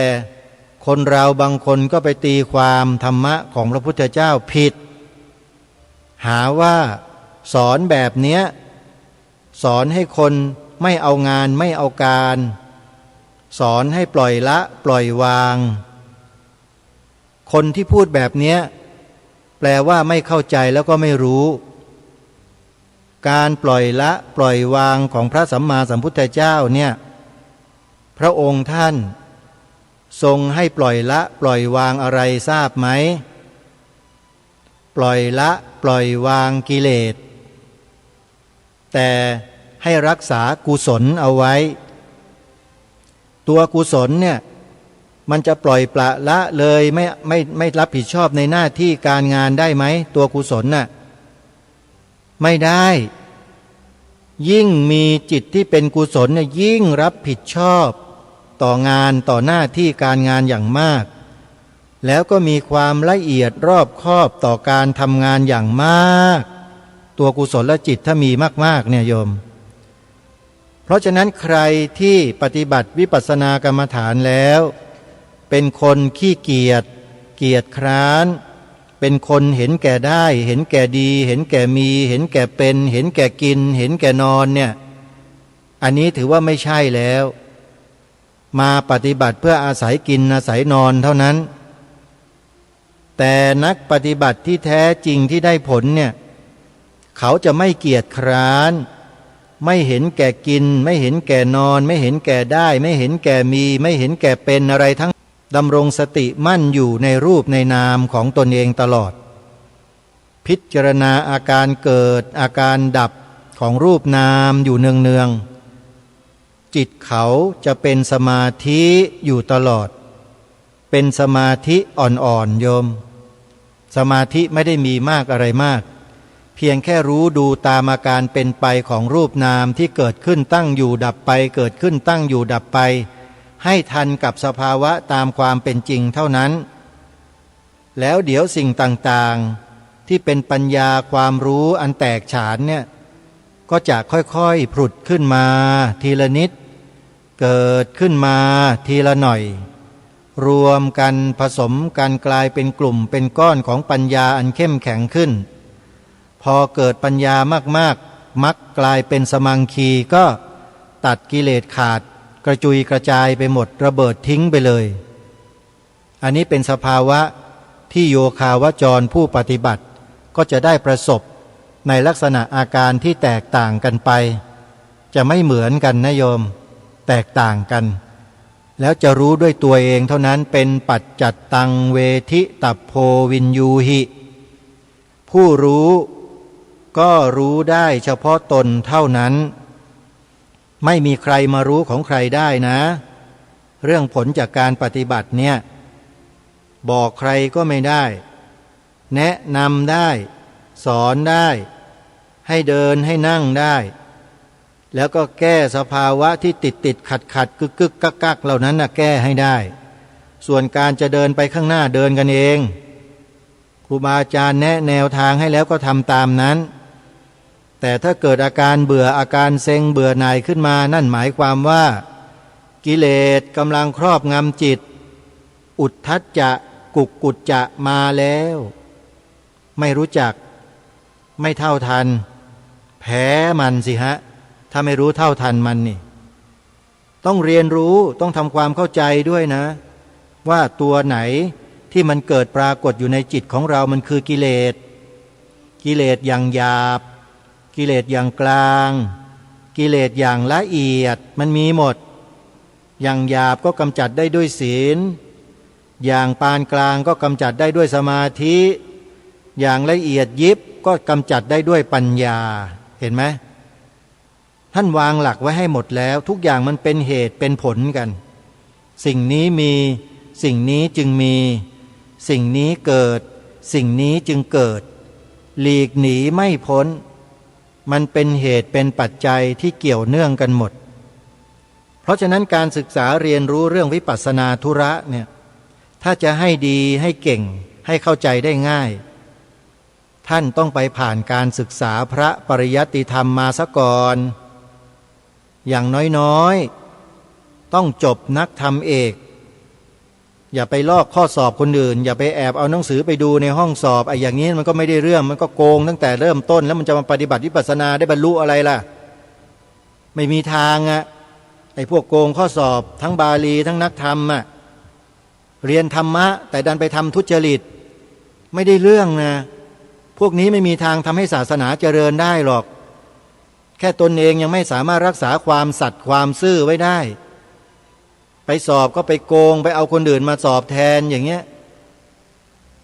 คนเราบางคนก็ไปตีความธรรมะของพระพุทธเจ้าผิดหาว่าสอนแบบเนี้ยสอนให้คนไม่เอางานไม่เอาการสอนให้ปล่อยละปล่อยวางคนที่พูดแบบเนี้ยแปลว่าไม่เข้าใจแล้วก็ไม่รู้การปล่อยละปล่อยวางของพระสัมมาสัมพุทธเจ้าเนี่ยพระองค์ท่านทรงให้ปล่อยละปล่อยวางอะไรทราบไหมปล่อยละปล่อยวางกิเลสแต่ให้รักษากุศลเอาไว้ตัวกุศลเนี่ยมันจะปล่อยปละละเลยไม่รับผิดชอบในหน้าที่การงานได้ไหมตัวกุศลน่ะไม่ได้ยิ่งมีจิตที่เป็นกุศลเนี่ยยิ่งรับผิดชอบต่องานต่อหน้าที่การงานอย่างมากแล้วก็มีความละเอียดรอบคอบต่อการทำงานอย่างมากตัวกุศลจิตถ้ามีมากๆเนี่ยโยมเพราะฉะนั้นใครที่ปฏิบัติวิปัสสนากรรมฐานแล้วเป็นคนขี้เกียจเกียจคร้านเป็นคนเห็นแก่ได้เห็นแก่ดีเห็นแก่มีเห็นแก่เป็นเห็นแก่กินเห็นแก่นอนเนี่ยอันนี้ถือว่าไม่ใช่แล้วมาปฏิบัติเพื่ออาศัยกินอาศัยนอนเท่านั้นแต่นักปฏิบัติที่แท้จริงที่ได้ผลเนี่ยเขาจะไม่เกียจคร้านไม่เห็นแก่กินไม่เห็นแก่นอนไม่เห็นแก่ได้ไม่เห็นแก่มีไม่เห็นแก่เป็นอะไรทั้งดำรงสติมั่นอยู่ในรูปในนามของตนเองตลอดพิจารณาอาการเกิดอาการดับของรูปนามอยู่เนืองๆจิตเขาจะเป็นสมาธิอยู่ตลอดเป็นสมาธิอ่อนๆโยมสมาธิไม่ได้มีมากอะไรมากเพียงแค่รู้ดูตามอาการเป็นไปของรูปนามที่เกิดขึ้นตั้งอยู่ดับไปเกิดขึ้นตั้งอยู่ดับไปให้ทันกับสภาวะตามความเป็นจริงเท่านั้นแล้วเดี๋ยวสิ่งต่างๆที่เป็นปัญญาความรู้อันแตกฉานเนี่ยก็จะค่อยๆผุดขึ้นมาทีละนิดเกิดขึ้นมาทีละหน่อยรวมกันผสมกันกลายเป็นกลุ่มเป็นก้อนของปัญญาอันเข้มแข็งขึ้นพอเกิดปัญญามากๆมักกลายเป็นสมังคีก็ตัดกิเลสขาดกระจุยกระจายไปหมดระเบิดทิ้งไปเลยอันนี้เป็นสภาวะที่โยคาวจรผู้ปฏิบัติก็จะได้ประสบในลักษณะอาการที่แตกต่างกันไปจะไม่เหมือนกันนะโยมแตกต่างกันแล้วจะรู้ด้วยตัวเองเท่านั้นเป็นปัจจัตตังเวทิตัพโพวินยูหิผู้รู้ก็รู้ได้เฉพาะตนเท่านั้นไม่มีใครมารู้ของใครได้นะเรื่องผลจากการปฏิบัติเนี่ยบอกใครก็ไม่ได้แนะนำได้สอนได้ให้เดินให้นั่งได้แล้วก็แก้สภาวะที่ติดขัดกึกกักเหล่านั้นนะแก้ให้ได้ส่วนการจะเดินไปข้างหน้าเดินกันเองครูบาอาจารย์แนะแนวทางให้แล้วก็ทำตามนั้นแต่ถ้าเกิดอาการเบื่ออาการเซ็งเบื่อหน่ายขึ้นมานั่นหมายความว่ากิเลสกำลังครอบงำจิตอุทธัจจะ กุกกุจจะมาแล้ว ไม่รู้จักไม่เท่าทันแพ้มันสิฮะถ้าไม่รู้เท่าทันมันนี่ต้องเรียนรู้ต้องทำความเข้าใจด้วยนะว่าตัวไหนที่มันเกิดปรากฏอยู่ในจิตของเรามันคือกิเลสกิเลสอย่างหยาบกิเลสอย่างกลางกิเลสอย่างละเอียดมันมีหมดอย่างหยาบก็กำจัดได้ด้วยศีลอย่างปานกลางก็กำจัดได้ด้วยสมาธิอย่างละเอียดยิบก็กำจัดได้ด้วยปัญญาเห็นไหมท่านวางหลักไว้ให้หมดแล้วทุกอย่างมันเป็นเหตุเป็นผลกันสิ่งนี้มีสิ่งนี้จึงมีสิ่งนี้เกิดสิ่งนี้จึงเกิดหลีกหนีไม่พ้นมันเป็นเหตุเป็นปัจจัยที่เกี่ยวเนื่องกันหมดเพราะฉะนั้นการศึกษาเรียนรู้เรื่องวิปัสสนาธุระเนี่ยถ้าจะให้ดีให้เก่งให้เข้าใจได้ง่ายท่านต้องไปผ่านการศึกษาพระปริยัติธรรมมาซะก่อนอย่างน้อยๆต้องจบนักธรรมเอกอย่าไปลอกข้อสอบคนอื่นอย่าไปแอบเอาหนังสือไปดูในห้องสอบไอ้อย่างนี้มันก็ไม่ได้เรื่องมันก็โกงตั้งแต่เริ่มต้นแล้วมันจะมาปฏิบัติวิปัสสนาได้บรรลุอะไรล่ะไม่มีทางอะไอ้พวกโกงข้อสอบทั้งบาลีทั้งนักธรรมอะเรียนธรรมะแต่ดันไปทำทุจริตไม่ได้เรื่องนะพวกนี้ไม่มีทางทำให้ศาสนาเจริญได้หรอกแค่ตนเองยังไม่สามารถรักษาความสัตย์ความซื่อไว้ได้ไปสอบก็ไปโกงไปเอาคนอื่นมาสอบแทนอย่างเงี้ย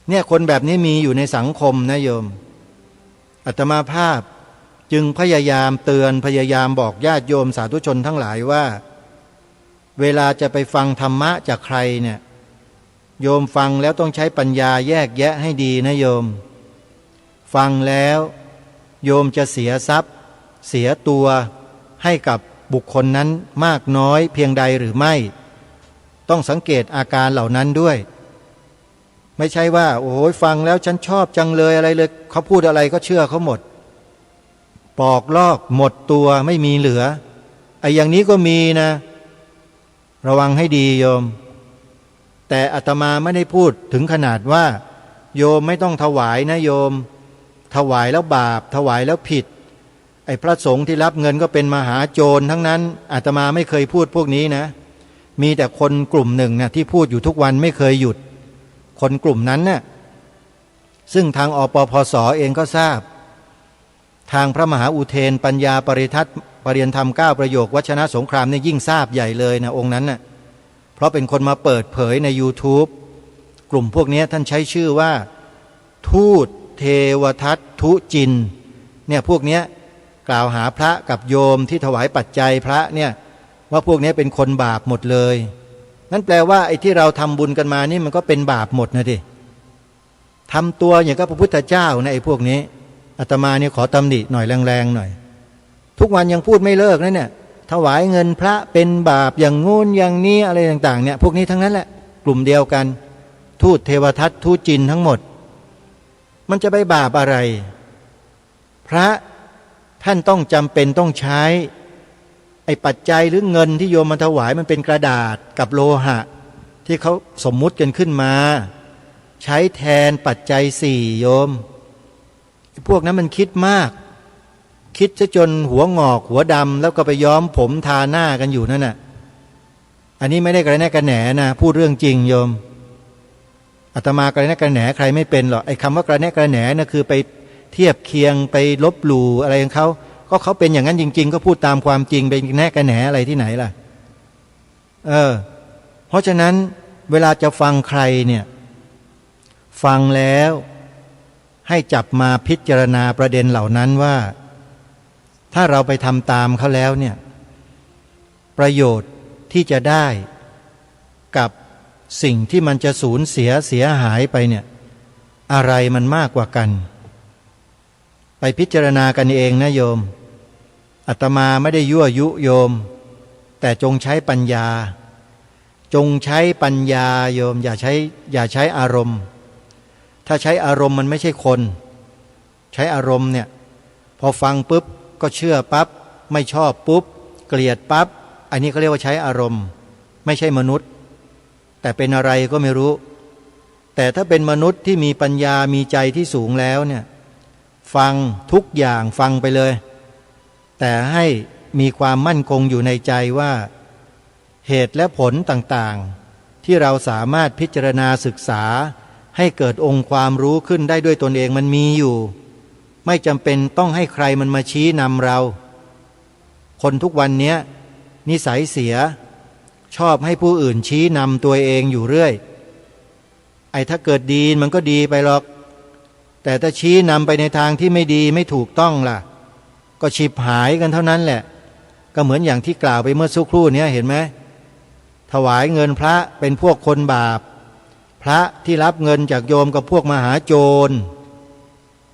เนี่ยคนแบบนี้มีอยู่ในสังคมนะโยมอาตมาภาพจึงพยายามเตือนพยายามบอกญาติโยมสาธุชนทั้งหลายว่าเวลาจะไปฟังธรรมะจากใครเนี่ยโยมฟังแล้วต้องใช้ปัญญาแยกแยะให้ดีนะโยมฟังแล้วโยมจะเสียทรัพย์เสียตัวให้กับบุคคลนั้นมากน้อยเพียงใดหรือไม่ต้องสังเกตอาการเหล่านั้นด้วยไม่ใช่ว่าโอ้โหฟังแล้วฉันชอบจังเลยอะไรเลยเขาพูดอะไรก็เชื่อเขาหมดปอกลอกหมดตัวไม่มีเหลือไอ้อย่างนี้ก็มีนะระวังให้ดีโยมแต่อาตมาไม่ได้พูดถึงขนาดว่าโยมไม่ต้องถวายนะโยมถวายแล้วบาปถวายแล้วผิดไอ้พระสงฆ์ที่รับเงินก็เป็นมหาโจรทั้งนั้นอาตมาไม่เคยพูดพวกนี้นะมีแต่คนกลุ่มหนึ่งนะที่พูดอยู่ทุกวันไม่เคยหยุดคนกลุ่มนั้นน่ะซึ่งทางอปพสเองก็ทราบทางพระมหาอุเทนปัญญาปริทัศน์ปรริยนธรรม9ประโยควัชนะสงครามเนี่ยยิ่งทราบใหญ่เลยนะองค์นั้นน่ะเพราะเป็นคนมาเปิดเผยใน YouTube กลุ่มพวกนี้ท่านใช้ชื่อว่าทูตเทวทัตทุจินเนี่ยพวกนี้กล่าวหาพระกับโยมที่ถวายปัจจัยพระเนี่ยว่าพวกนี้เป็นคนบาปหมดเลยนั่นแปลว่าไอ้ที่เราทำบุญกันมานี่มันก็เป็นบาปหมดนะดิทำตัวอย่างกับพระพุทธเจ้านะไอ้พวกนี้อาตมาเนี่ยขอตำหนิหน่อยแรงๆหน่อยทุกวันยังพูดไม่เลิกนะเนี่ยถวายเงินพระเป็นบาปอย่างงู้นอย่างนี้อะไรต่างๆเนี่ยพวกนี้ทั้งนั้นแหละกลุ่มเดียวกันทูตเทวทัตทูตจินทั้งหมดมันจะไปบาปอะไรพระท่านต้องจำเป็นต้องใช้ไอ้ปัจจัยหรือเงินที่โยมมาถวายมันเป็นกระดาษกับโลหะที่เขาสมมุติกันขึ้นมาใช้แทนปัจจัย4โยมพวกนั้นมันคิดมากคิดซะจนหัวงอกหัวดำแล้วก็ไปย้อมผมทาหน้ากันอยู่นั่นน่ะอันนี้ไม่ได้กระแนะกระแหนนะพูดเรื่องจริงโยมอาตมากระแนะกระแหนใครไม่เป็นหรอกไอ้คำว่ากระแนะกระแหนนะคือไปเทียบเคียงไปลบหลู่อะไรของเขาก็เขาเป็นอย่างนั้นจริงๆก็พูดตามความจริงไปแนะกระแหนอะไรที่ไหนล่ะเพราะฉะนั้นเวลาจะฟังใครเนี่ยฟังแล้วให้จับมาพิจารณาประเด็นเหล่านั้นว่าถ้าเราไปทำตามเขาแล้วเนี่ยประโยชน์ที่จะได้กับสิ่งที่มันจะสูญเสียหายไปเนี่ยอะไรมันมากกว่ากันไปพิจารณากันเองนะโยมอาตมาไม่ได้ยั่วยุโยมแต่จงใช้ปัญญาจงใช้ปัญญาโยมอย่าใช้อารมณ์ถ้าใช้อารมณ์มันไม่ใช่คนใช้อารมณ์เนี่ยพอฟังปุ๊บก็เชื่อปั๊บไม่ชอบปุ๊บเกลียดปั๊บอันนี้เขาเรียกว่าใช้อารมณ์ไม่ใช่มนุษย์แต่เป็นอะไรก็ไม่รู้ แต่ถ้าเป็นมนุษย์ที่มีปัญญามีใจที่สูงแล้วเนี่ยฟังทุกอย่างฟังไปเลยแต่ให้มีความมั่นคงอยู่ในใจว่าเหตุและผลต่างๆที่เราสามารถพิจารณาศึกษาให้เกิดองค์ความรู้ขึ้นได้ด้วยตนเองมันมีอยู่ไม่จำเป็นต้องให้ใครมันมาชี้นำเราคนทุกวันนี้นิสัยเสียชอบให้ผู้อื่นชี้นำตัวเองอยู่เรื่อยถ้าเกิดดีมันก็ดีไปหรอกแต่ถ้าชี้นำไปในทางที่ไม่ดีไม่ถูกต้องล่ะก็ฉิบหายกันเท่านั้นแหละก็เหมือนอย่างที่กล่าวไปเมื่อสักครู่นี้เห็นไหมถวายเงินพระเป็นพวกคนบาปพระที่รับเงินจากโยมกับพวกมหาโจร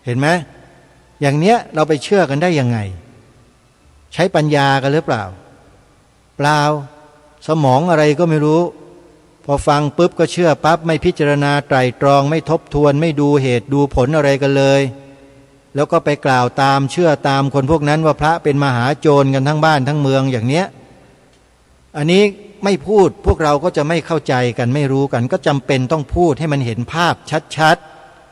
เห็นไหมอย่างเนี้ยเราไปเชื่อกันได้ยังไงใช้ปัญญากันหรือเปล่าเปล่าสมองอะไรก็ไม่รู้พอฟังปุ๊บก็เชื่อปั๊บไม่พิจารณาไตร่ตรองไม่ทบทวนไม่ดูเหตุดูผลอะไรกันเลยแล้วก็ไปกล่าวตามเชื่อตามคนพวกนั้นว่าพระเป็นมหาโจรกันทั้งบ้านทั้งเมืองอย่างเนี้ยอันนี้ไม่พูดพวกเราก็จะไม่เข้าใจกันไม่รู้กันก็จำเป็นต้องพูดให้มันเห็นภาพชัด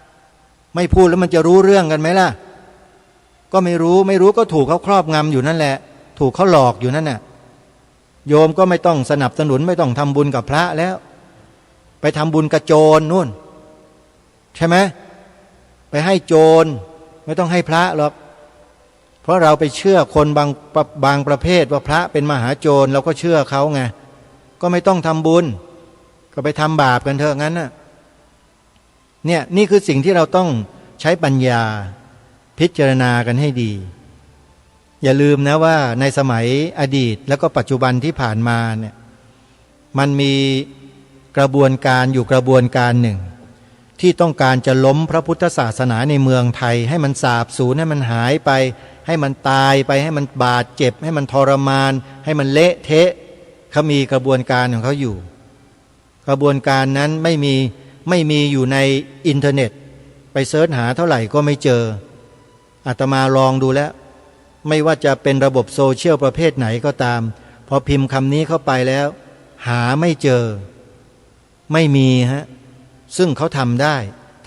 ๆไม่พูดแล้วมันจะรู้เรื่องกันไหมล่ะก็ไม่รู้ก็ถูกเขาครอบงำอยู่นั่นแหละถูกเขาหลอกอยู่นั่นน่ะโยมก็ไม่ต้องสนับสนุนไม่ต้องทำบุญกับพระแล้วไปทำบุญกับโจรนู่นใช่ไหมไปให้โจรไม่ต้องให้พระหรอกเพราะเราไปเชื่อคนบางประเภทว่าพระเป็นมหาโจรเราก็เชื่อเขาไงก็ไม่ต้องทำบุญก็ไปทำบาปกันเถอะงั้นน่ะเนี่ยนี่คือสิ่งที่เราต้องใช้ปัญญาพิจารณากันให้ดีอย่าลืมนะว่าในสมัยอดีตแล้วก็ปัจจุบันที่ผ่านมาเนี่ยมันมีกระบวนการอยู่กระบวนการหนึ่งที่ต้องการจะล้มพระพุทธศาสนาในเมืองไทยให้มันสาบสูญให้มันหายไปให้มันตายไปให้มันบาดเจ็บให้มันทรมานให้มันเละเทะเขามีกระบวนการของเขาอยู่กระบวนการนั้นไม่มีอยู่ในอินเทอร์เน็ตไปเสิร์ชหาเท่าไหร่ก็ไม่เจออาตมาลองดูแล้วไม่ว่าจะเป็นระบบโซเชียลประเภทไหนก็ตามพอพิมพ์คำนี้เข้าไปแล้วหาไม่เจอไม่มีฮะซึ่งเขาทำได้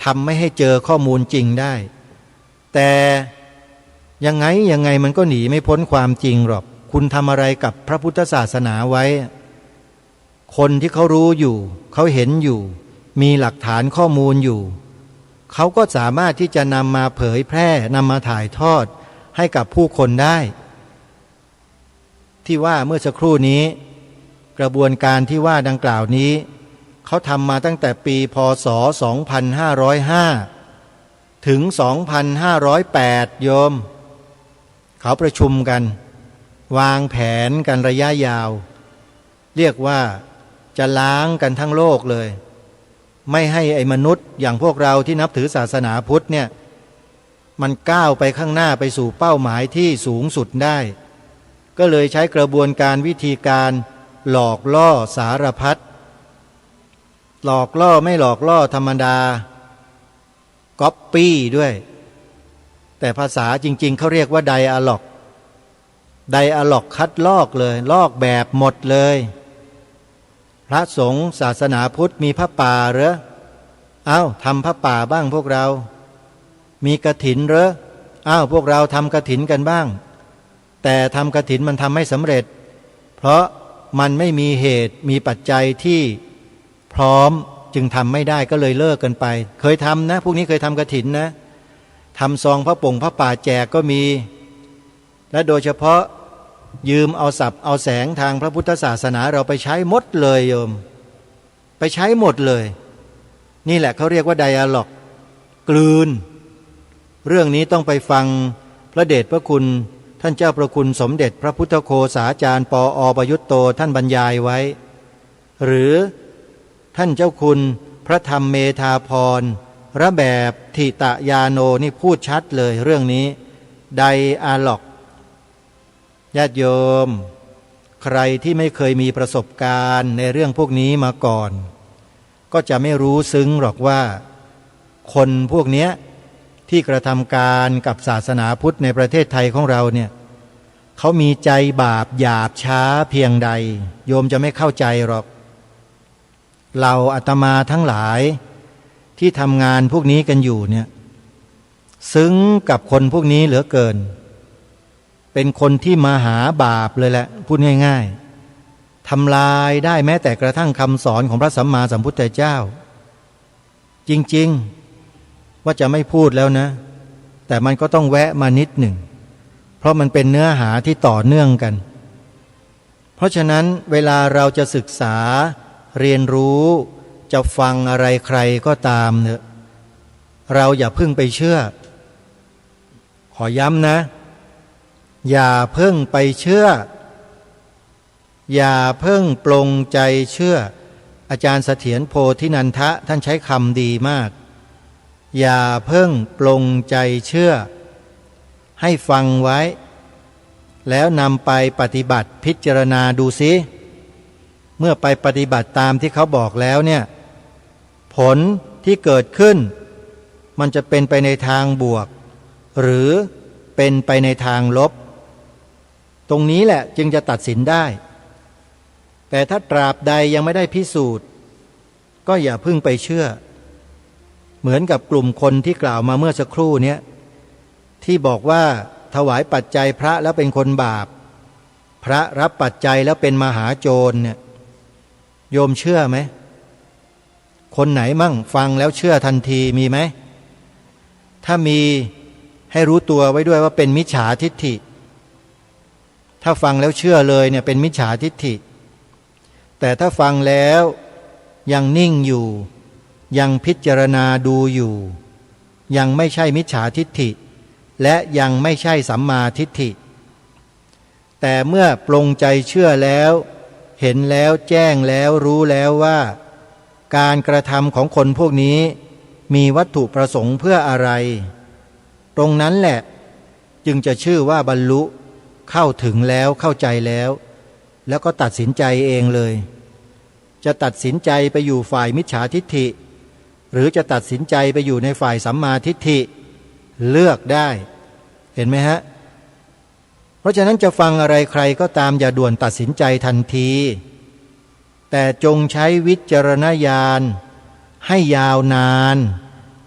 ทำไม่ให้เจอข้อมูลจริงได้แต่ยังไงมันก็หนีไม่พ้นความจริงหรอกคุณทำอะไรกับพระพุทธศาสนาไว้คนที่เขารู้อยู่เขาเห็นอยู่มีหลักฐานข้อมูลอยู่เขาก็สามารถที่จะนำมาเผยแพร่นำมาถ่ายทอดให้กับผู้คนได้ที่ว่าเมื่อสักครู่นี้กระบวนการที่ว่าดังกล่าวนี้เขาทำมาตั้งแต่ปีพ.ศ. 2505 ถึง 2508 โยมเขาประชุมกันวางแผนกันระยะยาวเรียกว่าจะล้างกันทั้งโลกเลยไม่ให้ไอ้มนุษย์อย่างพวกเราที่นับถือศาสนาพุทธเนี่ยมันก้าวไปข้างหน้าไปสู่เป้าหมายที่สูงสุดได้ก็เลยใช้กระบวนการวิธีการหลอกล่อสารพัดหลอกล่อไม่หลอกล่อธรรมดาก๊อปปี้ด้วยแต่ภาษาจริงๆเขาเรียกว่าไดอะล็อกคัดลอกเลยลอกแบบหมดเลยพระสงฆ์ศาสนาพุทธมีพระป่าเหรอทำพระป่าบ้างพวกเรามีกฐินเหรอพวกเราทำกฐินกันบ้างแต่ทำกฐินมันทำไม่สำเร็จเพราะมันไม่มีเหตุมีปัจจัยที่พร้อมจึงทำไม่ได้ก็เลยเลิกกันไปเคยทำนะพวกนี้เคยทำกฐินนะทำซองพระป่าแจกก็มีและโดยเฉพาะยืมเอาศัพท์เอาแสงทางพระพุทธศาสนาเราไปใช้หมดเลยโยมไปใช้หมดเลยนี่แหละเขาเรียกว่าไดอะล็อกกลืนเรื่องนี้ต้องไปฟังพระเดชพระคุณท่านเจ้าพระคุณสมเด็จพระพุทธโฆษาจารย์ปอ.ประยุตโตท่านบรรยายไว้หรือท่านเจ้าคุณพระธรรมเมธาพรระแบบทิตยาโนนี่พูดชัดเลยเรื่องนี้ไดอะล็อกญาติโยมใครที่ไม่เคยมีประสบการณ์ในเรื่องพวกนี้มาก่อนก็จะไม่รู้ซึ้งหรอกว่าคนพวกนี้ที่กระทำการกับศาสนาพุทธในประเทศไทยของเราเนี่ยเขามีใจบาปหยาบช้าเพียงใดโยมจะไม่เข้าใจหรอกเราอาตมาทั้งหลาย ที่ทำงานพวกนี้กันอยู่เนี่ยซึ้งกับคนพวกนี้เหลือเกินเป็นคนที่มาหาบาปเลยแหละพูดง่ายๆทำลายได้แม้แต่กระทั่งคำสอนของพระสัมมาสัมพุทธเจ้าจริงๆว่าจะไม่พูดแล้วนะแต่มันก็ต้องแวะมานิดหนึ่งเพราะมันเป็นเนื้อหาที่ต่อเนื่องกันเพราะฉะนั้นเวลาเราจะศึกษาเรียนรู้จะฟังอะไรใครก็ตามเถอะเราอย่าเพิ่งไปเชื่อขอย้ำนะอย่าเพิ่งไปเชื่ออย่าเพิ่งปลงใจเชื่ออาจารย์เสถียรโพธินันทะท่านใช้คำดีมากอย่าเพิ่งปลงใจเชื่อให้ฟังไว้แล้วนำไปปฏิบัติพิจารณาดูซิเมื่อไปปฏิบัติตามที่เขาบอกแล้วเนี่ยผลที่เกิดขึ้นมันจะเป็นไปในทางบวกหรือเป็นไปในทางลบตรงนี้แหละจึงจะตัดสินได้แต่ถ้าตราบใดยังไม่ได้พิสูจน์ก็อย่าเพิ่งไปเชื่อเหมือนกับกลุ่มคนที่กล่าวมาเมื่อสักครู่นี้ที่บอกว่าถวายปัจจัยพระแล้วเป็นคนบาปพระรับปัจจัยแล้วเป็นมหาโจรเนี่ยโยมเชื่อไหมคนไหนมั่งฟังแล้วเชื่อทันทีมีไหมถ้ามีให้รู้ตัวไว้ด้วยว่าเป็นมิจฉาทิฏฐิถ้าฟังแล้วเชื่อเลยเนี่ยเป็นมิจฉาทิฏฐิแต่ถ้าฟังแล้วยังนิ่งอยู่ยังพิจารณาดูอยู่ยังไม่ใช่มิจฉาทิฏฐิและยังไม่ใช่สัมมาทิฏฐิแต่เมื่อปลงใจเชื่อแล้วเห็นแล้วแจ้งแล้วรู้แล้วว่าการกระทำของคนพวกนี้มีวัตถุประสงค์เพื่ออะไรตรงนั้นแหละจึงจะชื่อว่าบรรลุเข้าถึงแล้วเข้าใจแล้วแล้วก็ตัดสินใจเองเลยจะตัดสินใจไปอยู่ฝ่ายมิจฉาทิฏฐิหรือจะตัดสินใจไปอยู่ในฝ่ายสัมมาทิฏฐิเลือกได้เห็นไหมฮะเพราะฉะนั้นจะฟังอะไรใครก็ตามอย่าด่วนตัดสินใจทันทีแต่จงใช้วิจารณญาณให้ยาวนาน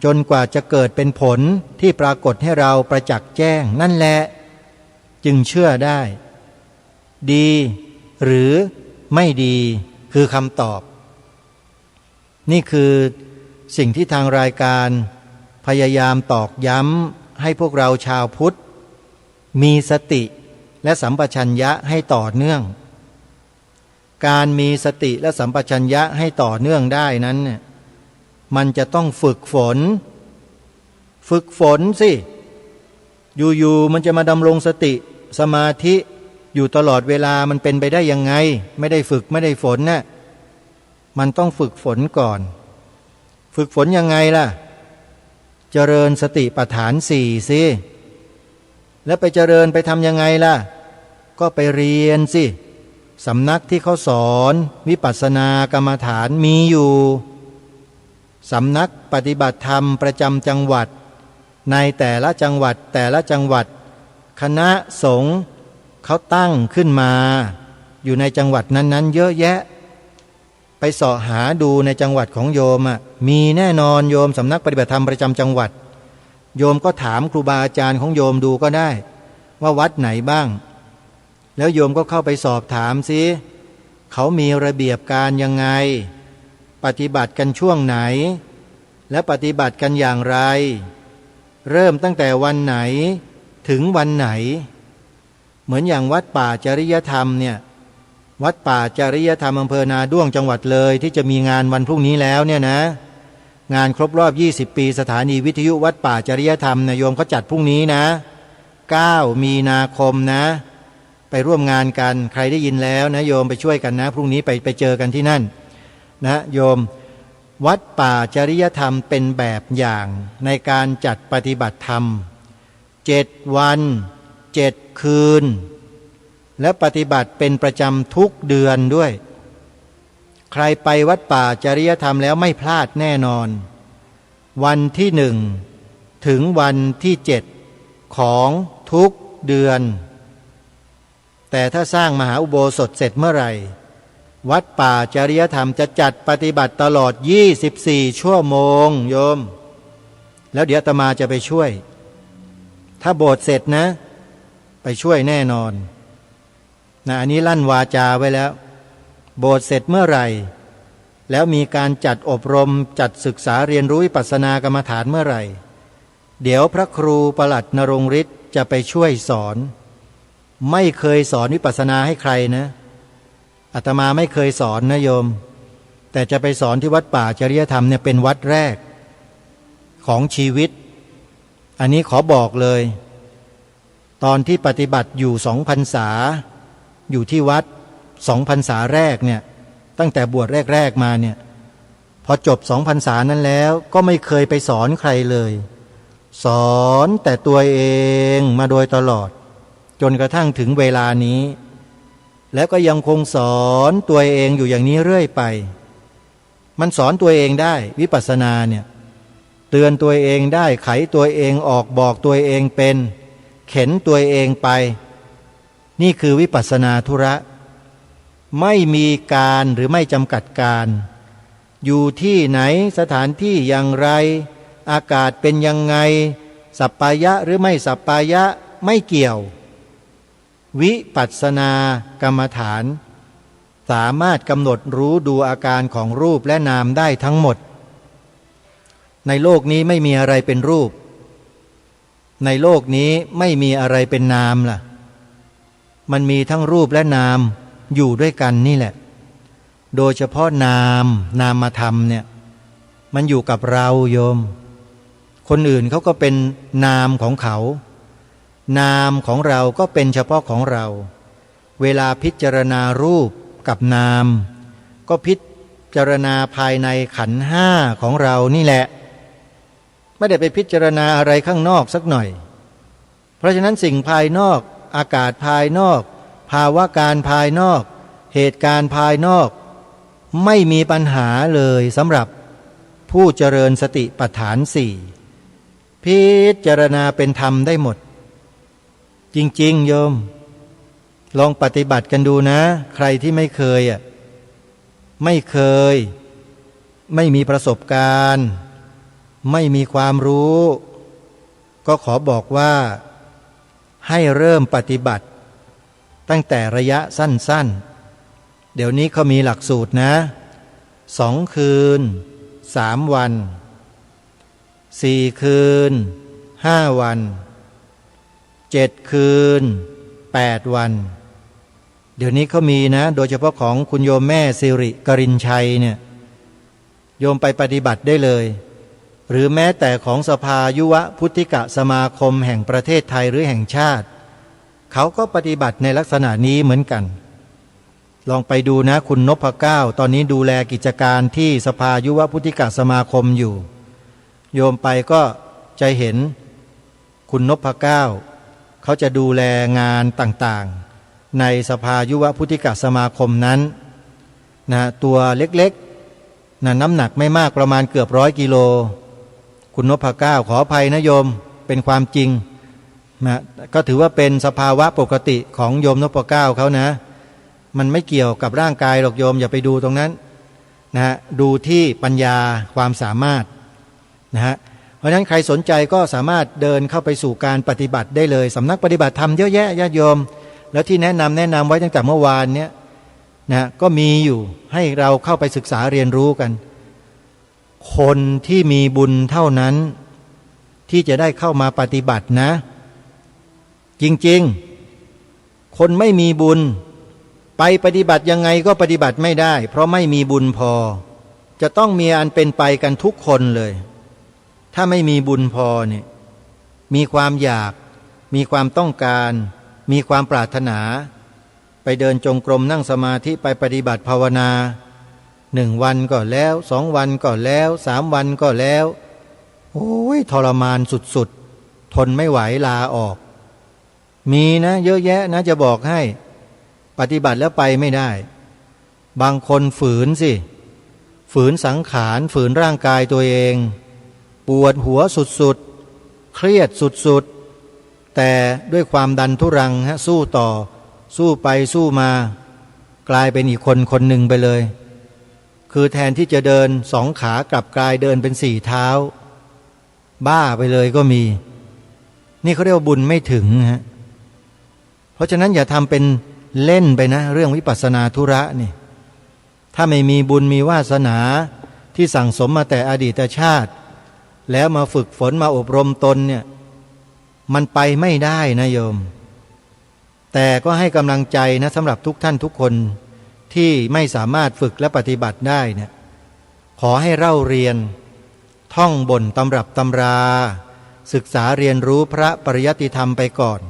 จนกว่าจะเกิดเป็นผลที่ปรากฏให้เราประจักษ์แจ้งนั่นแหละจึงเชื่อได้ดีหรือไม่ดีคือคำตอบนี่คือสิ่งที่ทางรายการพยายามตอกย้ำให้พวกเราชาวพุทธมีสติและสัมปชัญญะให้ต่อเนื่องการมีสติและสัมปชัญญะให้ต่อเนื่องได้นั้นเนี่ยมันจะต้องฝึกฝนสิอยู่ๆมันจะมาดำรงสติสมาธิอยู่ตลอดเวลามันเป็นไปได้ยังไงไม่ได้ฝึกไม่ได้ฝนน่ะมันต้องฝึกฝนก่อนฝึกฝนยังไงล่ะเจริญสติปัฏฐานสี่สิแล้วไปเจริญไปทำยังไงล่ะก็ไปเรียนสิสำนักที่เขาสอนวิปัสสนากรรมฐานมีอยู่สำนักปฏิบัติธรรมประจำจังหวัดในแต่ละจังหวัดคณะสงฆ์เขาตั้งขึ้นมาอยู่ในจังหวัดนั้นๆเยอะแยะไปเสาะหาดูในจังหวัดของโยมมีแน่นอนโยมสำนักปฏิบัติธรรมประจำจังหวัดโยมก็ถามครูบาอาจารย์ของโยมดูก็ได้ว่าวัดไหนบ้างแล้วโยมก็เข้าไปสอบถามซิเขามีระเบียบการยังไงปฏิบัติกันช่วงไหนและปฏิบัติกันอย่างไรเริ่มตั้งแต่วันไหนถึงวันไหนเหมือนอย่างวัดป่าจริยธรรมเนี่ยวัดป่าจริยธรรมอำเภอนาด้วงจังหวัดเลยที่จะมีงานวันพรุ่งนี้แล้วเนี่ยนะงานครบรอบ20 ปีสถานีวิทยุวัดป่าจริยธรรมนะโยมเขาจัดพรุ่งนี้นะ9 มีนาคมนะไปร่วมงานกันใครได้ยินแล้วนะโยมไปช่วยกันนะพรุ่งนี้ไปเจอกันที่นั่นนะโยมวัดป่าจริยธรรมเป็นแบบอย่างในการจัดปฏิบัติธรรม7 วัน 7 คืนและปฏิบัติเป็นประจำทุกเดือนด้วยใครไปวัดป่าจริยธรรมแล้วไม่พลาดแน่นอนวันที่1ถึงวันที่7ของทุกเดือนแต่ถ้าสร้างมหาอุโบสถเสร็จเมื่อไหร่ วัดป่าจริยธรรมจะจัดปฏิบัติตลอด24ชั่วโมงโยมแล้วเดี๋ยวอาตมาจะไปช่วยถ้าโบสถ์เสร็จนะไปช่วยแน่นอนนะอันนี้ลั่นวาจาไว้แล้วโบสถ์เสร็จเมื่อไหร่แล้วมีการจัดอบรมจัดศึกษาเรียนรู้วิปัสสนากรรมฐานเมื่อไหร่เดี๋ยวพระครูประหลัดนรงฤทธิ์จะไปช่วยสอนไม่เคยสอนวิปัสสนาให้ใครนะอาตมาไม่เคยสอนนะโยมแต่จะไปสอนที่วัดป่าจริยธรรมเนี่ยเป็นวัดแรกของชีวิตอันนี้ขอบอกเลยตอนที่ปฏิบัติอยู่2 พรรษาอยู่ที่วัด2 พรรษาแรกเนี่ยตั้งแต่บวชแรกๆมาเนี่ยพอจบ2 พรรษานั้นแล้วก็ไม่เคยไปสอนใครเลยสอนแต่ตัวเองมาโดยตลอดจนกระทั่งถึงเวลานี้แล้วก็ยังคงสอนตัวเองอยู่อย่างนี้เรื่อยไปมันสอนตัวเองได้วิปัสสนาเนี่ยเตือนตัวเองได้ไขตัวเองออกบอกตัวเองเป็นเข็นตัวเองไปนี่คือวิปัสสนาธุระไม่มีการหรือไม่จำกัดการอยู่ที่ไหนสถานที่อย่างไรอากาศเป็นยังไงสัปปายะหรือไม่สัปปายะไม่เกี่ยววิปัสสนากรรมฐานสามารถกำหนดรู้ดูอาการของรูปและนามได้ทั้งหมดในโลกนี้ไม่มีอะไรเป็นรูปในโลกนี้ไม่มีอะไรเป็นนามล่ะมันมีทั้งรูปและนามอยู่ด้วยกันนี่แหละโดยเฉพาะนามธรรมเนี่ยมันอยู่กับเราโยมคนอื่นเขาก็เป็นนามของเขานามของเราก็เป็นเฉพาะของเราเวลาพิจารณารูปกับนามก็พิจารณาภายในขันธ์5ของเรานี่แหละไม่ได้ไปพิจารณาอะไรข้างนอกสักหน่อยเพราะฉะนั้นสิ่งภายนอกอากาศภายนอกภาวะการภายนอกเหตุการณ์ภายนอกไม่มีปัญหาเลยสำหรับผู้เจริญสติปัฏฐาน4พิจารณาเป็นธรรมได้หมดจริงๆโยมลองปฏิบัติกันดูนะใครที่ไม่เคยไม่เคยไม่มีประสบการณ์ไม่มีความรู้ก็ขอบอกว่าให้เริ่มปฏิบัติตั้งแต่ระยะสั้นๆเดี๋ยวนี้เขามีหลักสูตรนะ2 คืน3 วัน4 คืน5 วัน7 คืน8 วันเดี๋ยวนี้เขามีนะโดยเฉพาะของคุณโยมแม่สิริกรินชัยเนี่ยโยมไปปฏิบัติได้เลยหรือแม้แต่ของสภายุวพุทธิกสมาคมแห่งประเทศไทยหรือแห่งชาติเขาก็ปฏิบัติในลักษณะนี้เหมือนกันลองไปดูนะคุณนพเก้าตอนนี้ดูแลกิจการที่สภายุวพุทธิกสมาคมอยู่โยมไปก็จะเห็นคุณนพเก้าเขาจะดูแลงานต่างๆในสภายุวพุทธิกสมาคมนั้นนะตัวเล็กๆนะน้ำหนักไม่มากประมาณเกือบ100 กิโลคุณนพเก้าขออภัยนะโยมเป็นความจริงนะก็ถือว่าเป็นสภาวะปกติของโยมนพเก้าเขานะมันไม่เกี่ยวกับร่างกายหรอกโยมอย่าไปดูตรงนั้นนะดูที่ปัญญาความสามารถนะฮะเพราะฉะนั้นใครสนใจก็สามารถเดินเข้าไปสู่การปฏิบัติได้เลยสำนักปฏิบัติธรรมเยอะแยะญาติโยมแล้วที่แนะนำไว้ตั้งแต่เมื่อวานเนี้ยนะก็มีอยู่ให้เราเข้าไปศึกษาเรียนรู้กันคนที่มีบุญเท่านั้นที่จะได้เข้ามาปฏิบัตินะจริงๆคนไม่มีบุญไปปฏิบัติยังไงก็ปฏิบัติไม่ได้เพราะไม่มีบุญพอจะต้องมีอันเป็นไปกันทุกคนเลยถ้าไม่มีบุญพอเนี่ยมีความอยากมีความต้องการมีความปรารถนาไปเดินจงกรมนั่งสมาธิไปปฏิบัติภาวนา1 วันก็แล้ว2 วันก็แล้ว3 วันก็แล้วโอ้ยทรมานสุดๆทนไม่ไหวลาออกมีนะเยอะแยะนะจะบอกให้ปฏิบัติแล้วไปไม่ได้บางคนฝืนสิฝืนสังขารฝืนร่างกายตัวเองปวดหัวสุดๆเครียดสุดๆแต่ด้วยความดันทุรังสู้ต่อสู้ไปสู้มา กลายเป็นอีกคนคนหนึ่งไปเลย คือแทนที่จะเดิน2 ขากลับกลายเดินเป็น4 เท้าบ้าไปเลยก็มีนี่เขาเรียกว่าบุญไม่ถึงฮะเพราะฉะนั้นอย่าทำเป็นเล่นไปนะเรื่องวิปัสสนาธุระนี่ถ้าไม่มีบุญมีวาสนาที่สั่งสมมาแต่อดีตชาติแล้วมาฝึกฝนมาอบรมตนเนี่ยมันไปไม่ได้นะโยมแต่ก็ให้กำลังใจนะสำหรับทุกท่านทุกคนที่ไม่สามารถฝึกและปฏิบัติได้เนี่ยขอให้เล่าเรียนท่องบนตำรับตำราศึกษาเรียนรู้พระปริยัติธรรมไปก่อน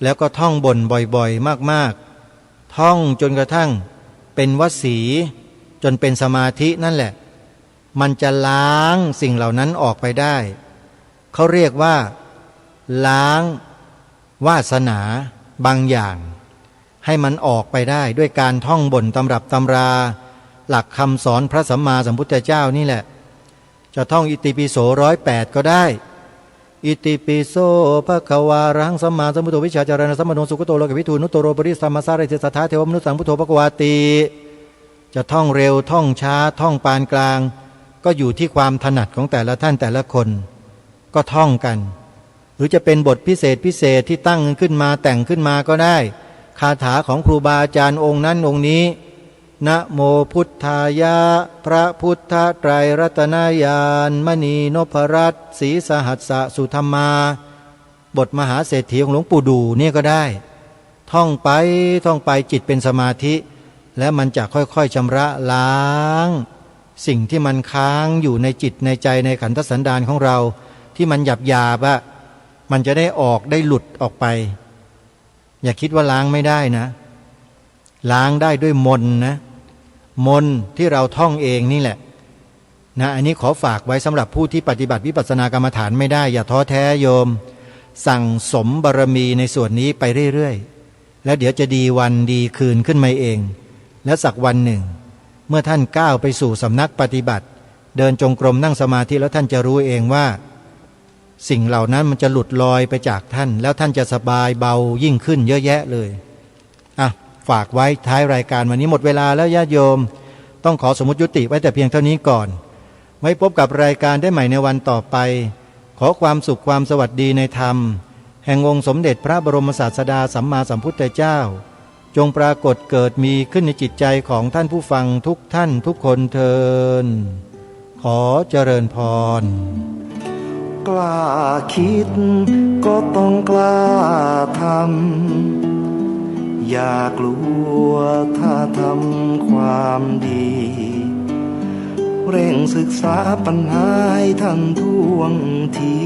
แล้วก็ท่องบนบ่อยๆมากๆท่องจนกระทั่งเป็นวสีจนเป็นสมาธินั่นแหละมันจะล้างสิ่งเหล่านั้นออกไปได้เขาเรียกว่าล้างวาสนาบางอย่างให้มันออกไปได้ด้วยการท่องบนตำรับตำราหลักคำสอนพระสัมมาสัมพุทธเจ้านี่แหละจะท่องอิติปิโส108ก็ได้อิติปิโสภควารังสัมมาสัมพุทโธวิชาจารณสัมมโนสุขโตโลกวิทูนุตโตโรปริสัมมาสาริสัทธาเทวมนุสสังพุทโธภควาติจะท่องเร็วท่องช้าท่องปานกลางก็อยู่ที่ความถนัดของแต่ละท่านแต่ละคนก็ท่องกันหรือจะเป็นบทพิเศษที่ตั้งขึ้นมาแต่งขึ้นมาก็ได้คาถาของครูบาอาจารย์องค์นั้นองค์นี้นะโมพุทธายะพระพุทธไตรรัตนญาณมณีนพรัตน์ศรีสหัสสะสุธรรมาบทมหาเศรษฐีของหลวงปู่ดูเนี่ยก็ได้ท่องไปจิตเป็นสมาธิและมันจะค่อยๆชำระล้างสิ่งที่มันค้างอยู่ในจิตในใจในขันธสันดานของเราที่มันหยาบๆมันจะได้ออกได้หลุดออกไปอย่าคิดว่าล้างไม่ได้นะล้างได้ด้วยมนต์นะมนต์ที่เราท่องเองนี่แหละนะอันนี้ขอฝากไว้สำหรับผู้ที่ปฏิบัติวิปัสสนากรรมฐานไม่ได้อย่าท้อแท้โยมสั่งสมบารมีในส่วนนี้ไปเรื่อยๆแล้วเดี๋ยวจะดีวันดีคืนขึ้นมาเองและสักวันหนึ่งเมื่อท่านก้าวไปสู่สำนักปฏิบัติเดินจงกรมนั่งสมาธิแล้วท่านจะรู้เองว่าสิ่งเหล่านั้นมันจะหลุดลอยไปจากท่านแล้วท่านจะสบายเบายิ่งขึ้นเยอะแยะเลยฝากไว้ท้ายรายการวันนี้หมดเวลาแล้วญาติโยมต้องขอสมมุติยุติไว้แต่เพียงเท่านี้ก่อนไว้พบกับรายการได้ใหม่ในวันต่อไปขอความสุขความสวัสดีในธรรมแห่งองค์สมเด็จพระบรมศาสดาสัมมาสัมพุทธเจ้าจงปรากฏเกิดมีขึ้นในจิตใจของท่านผู้ฟังทุกท่านทุกคนเทินขอเจริญพรกล้าคิดก็ต้องกล้าทำอย่ากลัวถ้าทำความดีเร่งศึกษาปัญหาให้ทันท่วงที